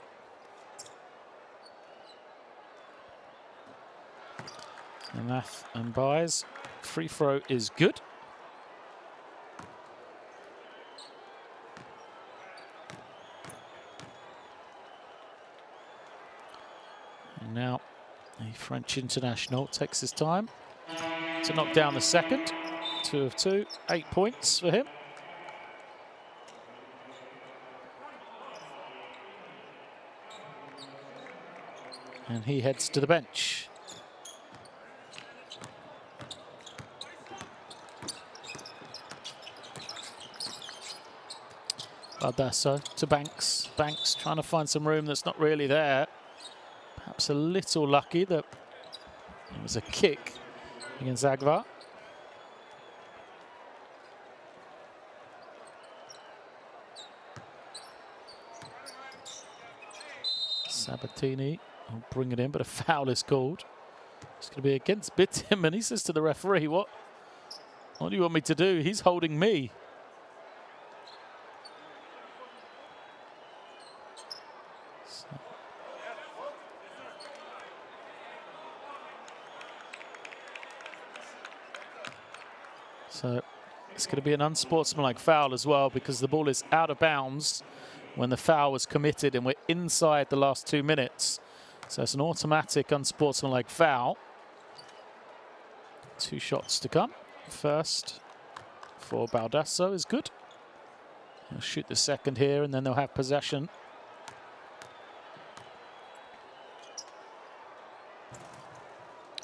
Enough and buys. Free throw is good. And now the French international takes his time to knock down the second. 2 of 2, 8 points for him. And he heads to the bench. Baldasso to Banks. Banks trying to find some room that's not really there. Perhaps a little lucky that it was a kick against Agva. Sabatini will bring it in, but a foul is called. It's going to be against Bitim, and he says to the referee, what What do you want me to do? He's holding me. So it's going to be an unsportsmanlike foul as well, because the ball is out of bounds when the foul was committed and we're inside the last 2 minutes. So it's an automatic unsportsmanlike foul. 2 shots to come. First for Baldasso is good. He'll shoot the second here and then they'll have possession.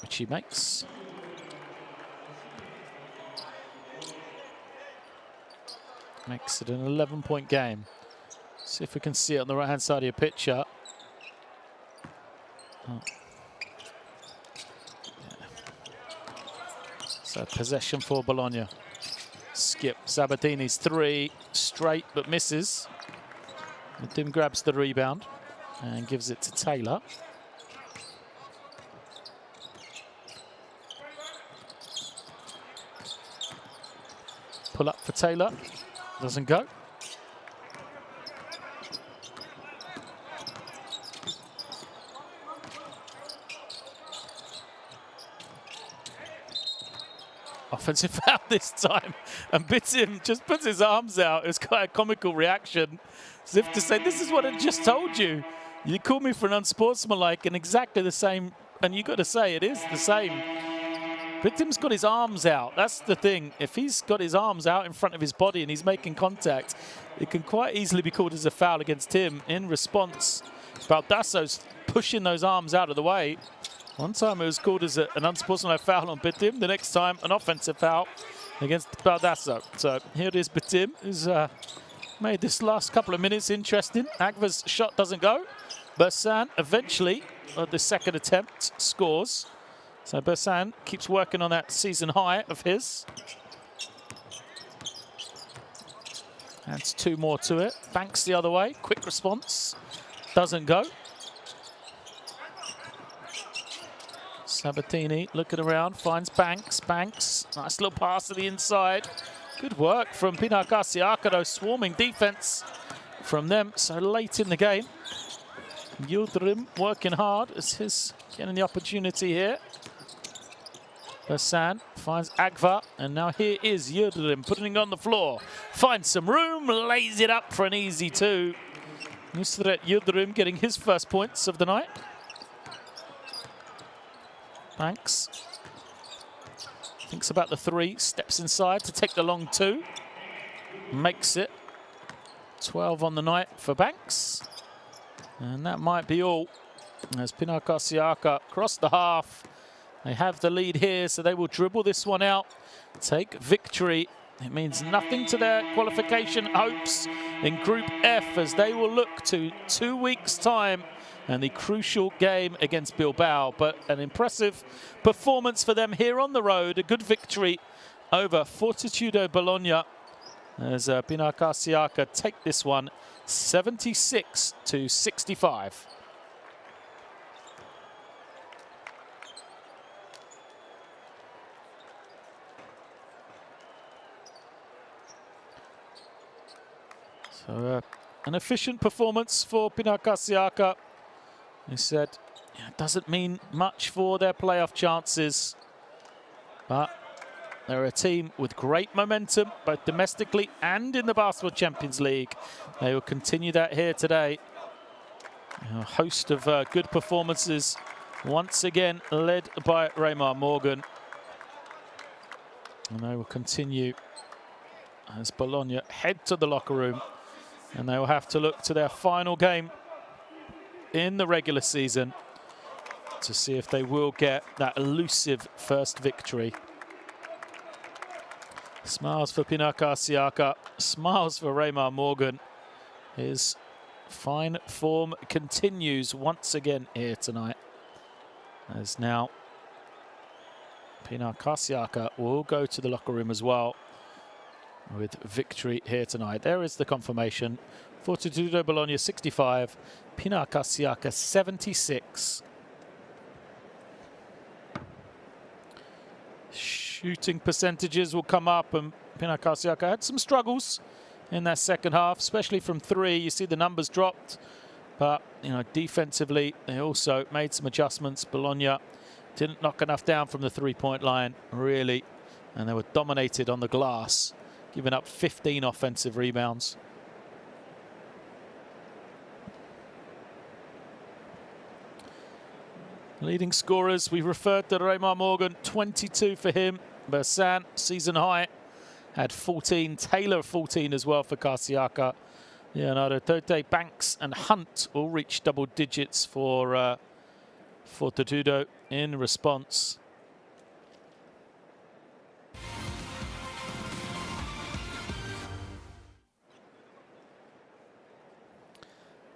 Which he makes. Makes it an 11-point game. See if we can see it on the right-hand side of your picture. Oh. Yeah. So possession for Bologna. Skip Sabatini's 3 straight but misses. Tim grabs the rebound and gives it to Taylor. Pull up for Taylor. Doesn't go. Offensive foul this time, and Bitim just puts his arms out. It's quite a comical reaction, as if to say, this is what I just told you. You called me for an unsportsmanlike and exactly the same, and you got to say it is the same. Bitim's got his arms out. That's the thing. If he's got his arms out in front of his body and he's making contact, it can quite easily be called as a foul against him. In response, Baldasso's pushing those arms out of the way. One time it was called as an unsportsmanlike foul on Bitim. The next time, an offensive foul against Baldasso. So here it is, Bitim, who's made this last couple of minutes interesting. Agva's shot doesn't go. Bersan eventually, at the second attempt, scores. So Bersan keeps working on that season high of his. Adds 2 more to it. Banks the other way. Quick response. Doesn't go. Sabatini looking around. Finds Banks. Banks. Nice little pass to the inside. Good work from Pinar Karsiyaka, though. Swarming defense from them so late in the game. Yildirim working hard as he's getting the opportunity here. Bersan finds Agva, and now here is Yildirim putting it on the floor. Finds some room, lays it up for an easy 2. Nusret Yildirim getting his first points of the night. Banks thinks about the 3, steps inside to take the long 2. Makes it 12 on the night for Banks. And that might be all, as Pinar Karsiyaka crossed the half. They have the lead here, so they will dribble this one out, take victory. It means nothing to their qualification hopes in Group F, as they will look to 2 weeks' time and the crucial game against Bilbao. But an impressive performance for them here on the road. A good victory over Fortitudo Bologna, as Pinar Karsiyaka take this one 76-65. So an efficient performance for Pinar Karsiyaka. He said it doesn't mean much for their playoff chances, but they're a team with great momentum, both domestically and in the Basketball Champions League. They will continue that here today. A host of good performances, once again led by Raymar Morgan. And they will continue as Bologna head to the locker room. And they will have to look to their final game in the regular season to see if they will get that elusive first victory. Smiles for Pinar Karsiyaka, smiles for Raymar Morgan. His fine form continues once again here tonight, as now Pinar Karsiyaka will go to the locker room as well with victory here tonight. There is the confirmation. Fortitudo Bologna 65, Pinar Karsiyaka 76. Shooting percentages will come up, and Pinar Karsiyaka had some struggles in that second half, especially from 3. You see the numbers dropped, but defensively they also made some adjustments. Bologna didn't knock enough down from the 3-point line, really, and they were dominated on the glass, giving up 15 offensive rebounds. Leading scorers, we referred to Raymar Morgan, 22 for him. Bersan, season high, had 14. Taylor, 14 as well for Karsiyaka. Leonardo Tote, Banks and Hunt all reached double digits for Fortitudo in response.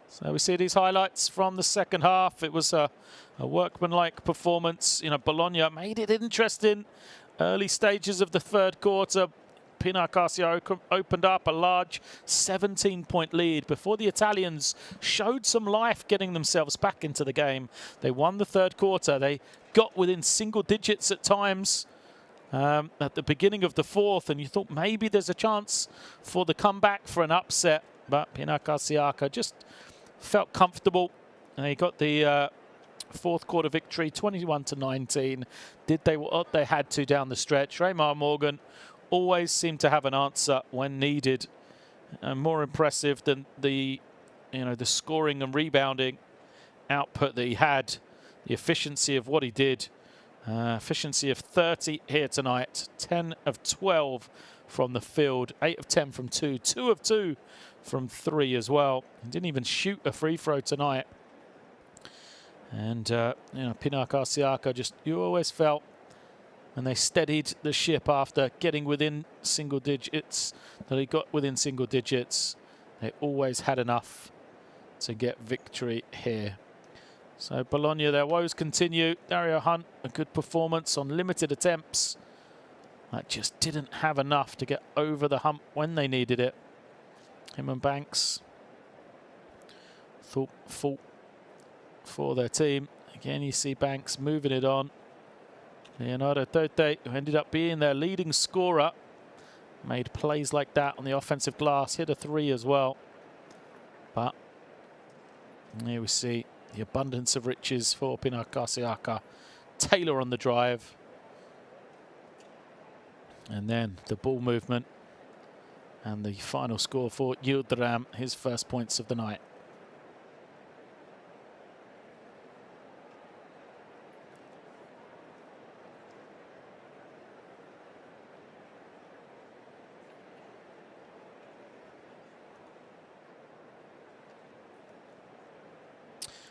So we see these highlights from the second half. It was a workmanlike performance. Bologna made it interesting. Early stages of the third quarter, Pinar Karsiyaka opened up a large 17-point lead before the Italians showed some life getting themselves back into the game. They won the third quarter. They got within single digits at times at the beginning of the fourth, and you thought maybe there's a chance for the comeback, for an upset, but Pinar Karsiyaka just felt comfortable, and they got the fourth quarter victory, 21-19. Did they what they had to down the stretch. Raymar Morgan always seemed to have an answer when needed, and more impressive than the scoring and rebounding output that he had. The efficiency of what he did, efficiency of 30 here tonight, 10 of 12 from the field, 8 of 10 from 2, 2 of 2 from 3 as well. He didn't even shoot a free throw tonight. And Pinar Karsiyaka, just, you always felt when they steadied the ship after getting within single digits, that he got within single digits, they always had enough to get victory here. So Bologna, their woes continue. Dario Hunt, a good performance on limited attempts. That just didn't have enough to get over the hump when they needed it. Him and Banks fought for their team. Again, you see Banks moving it on. Leonardo Tote, who ended up being their leading scorer, made plays like that on the offensive glass, hit a 3 as well. But here we see the abundance of riches for Pinar Karsiyaka. Taylor on the drive. And then the ball movement. And the final score for Yildiram, his first points of the night.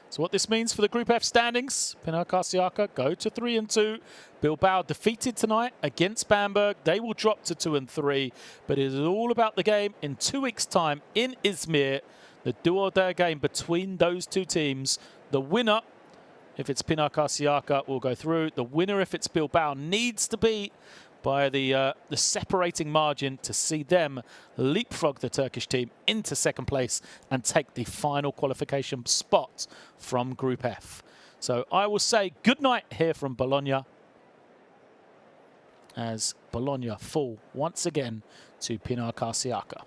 So what this means for the Group F standings, Pinar Karsiyaka go to 3-2. Bilbao defeated tonight against Bamberg. They will drop to 2-3. But it is all about the game in 2 weeks' time in Izmir. The do-or-die game between those two teams. The winner, if it's Pinar Karsiyaka, will go through. The winner, if it's Bilbao, needs to beat by the separating margin to see them leapfrog the Turkish team into second place and take the final qualification spot from Group F. So I will say good night here from Bologna, as Bologna fall once again to Pinar Karsiyaka.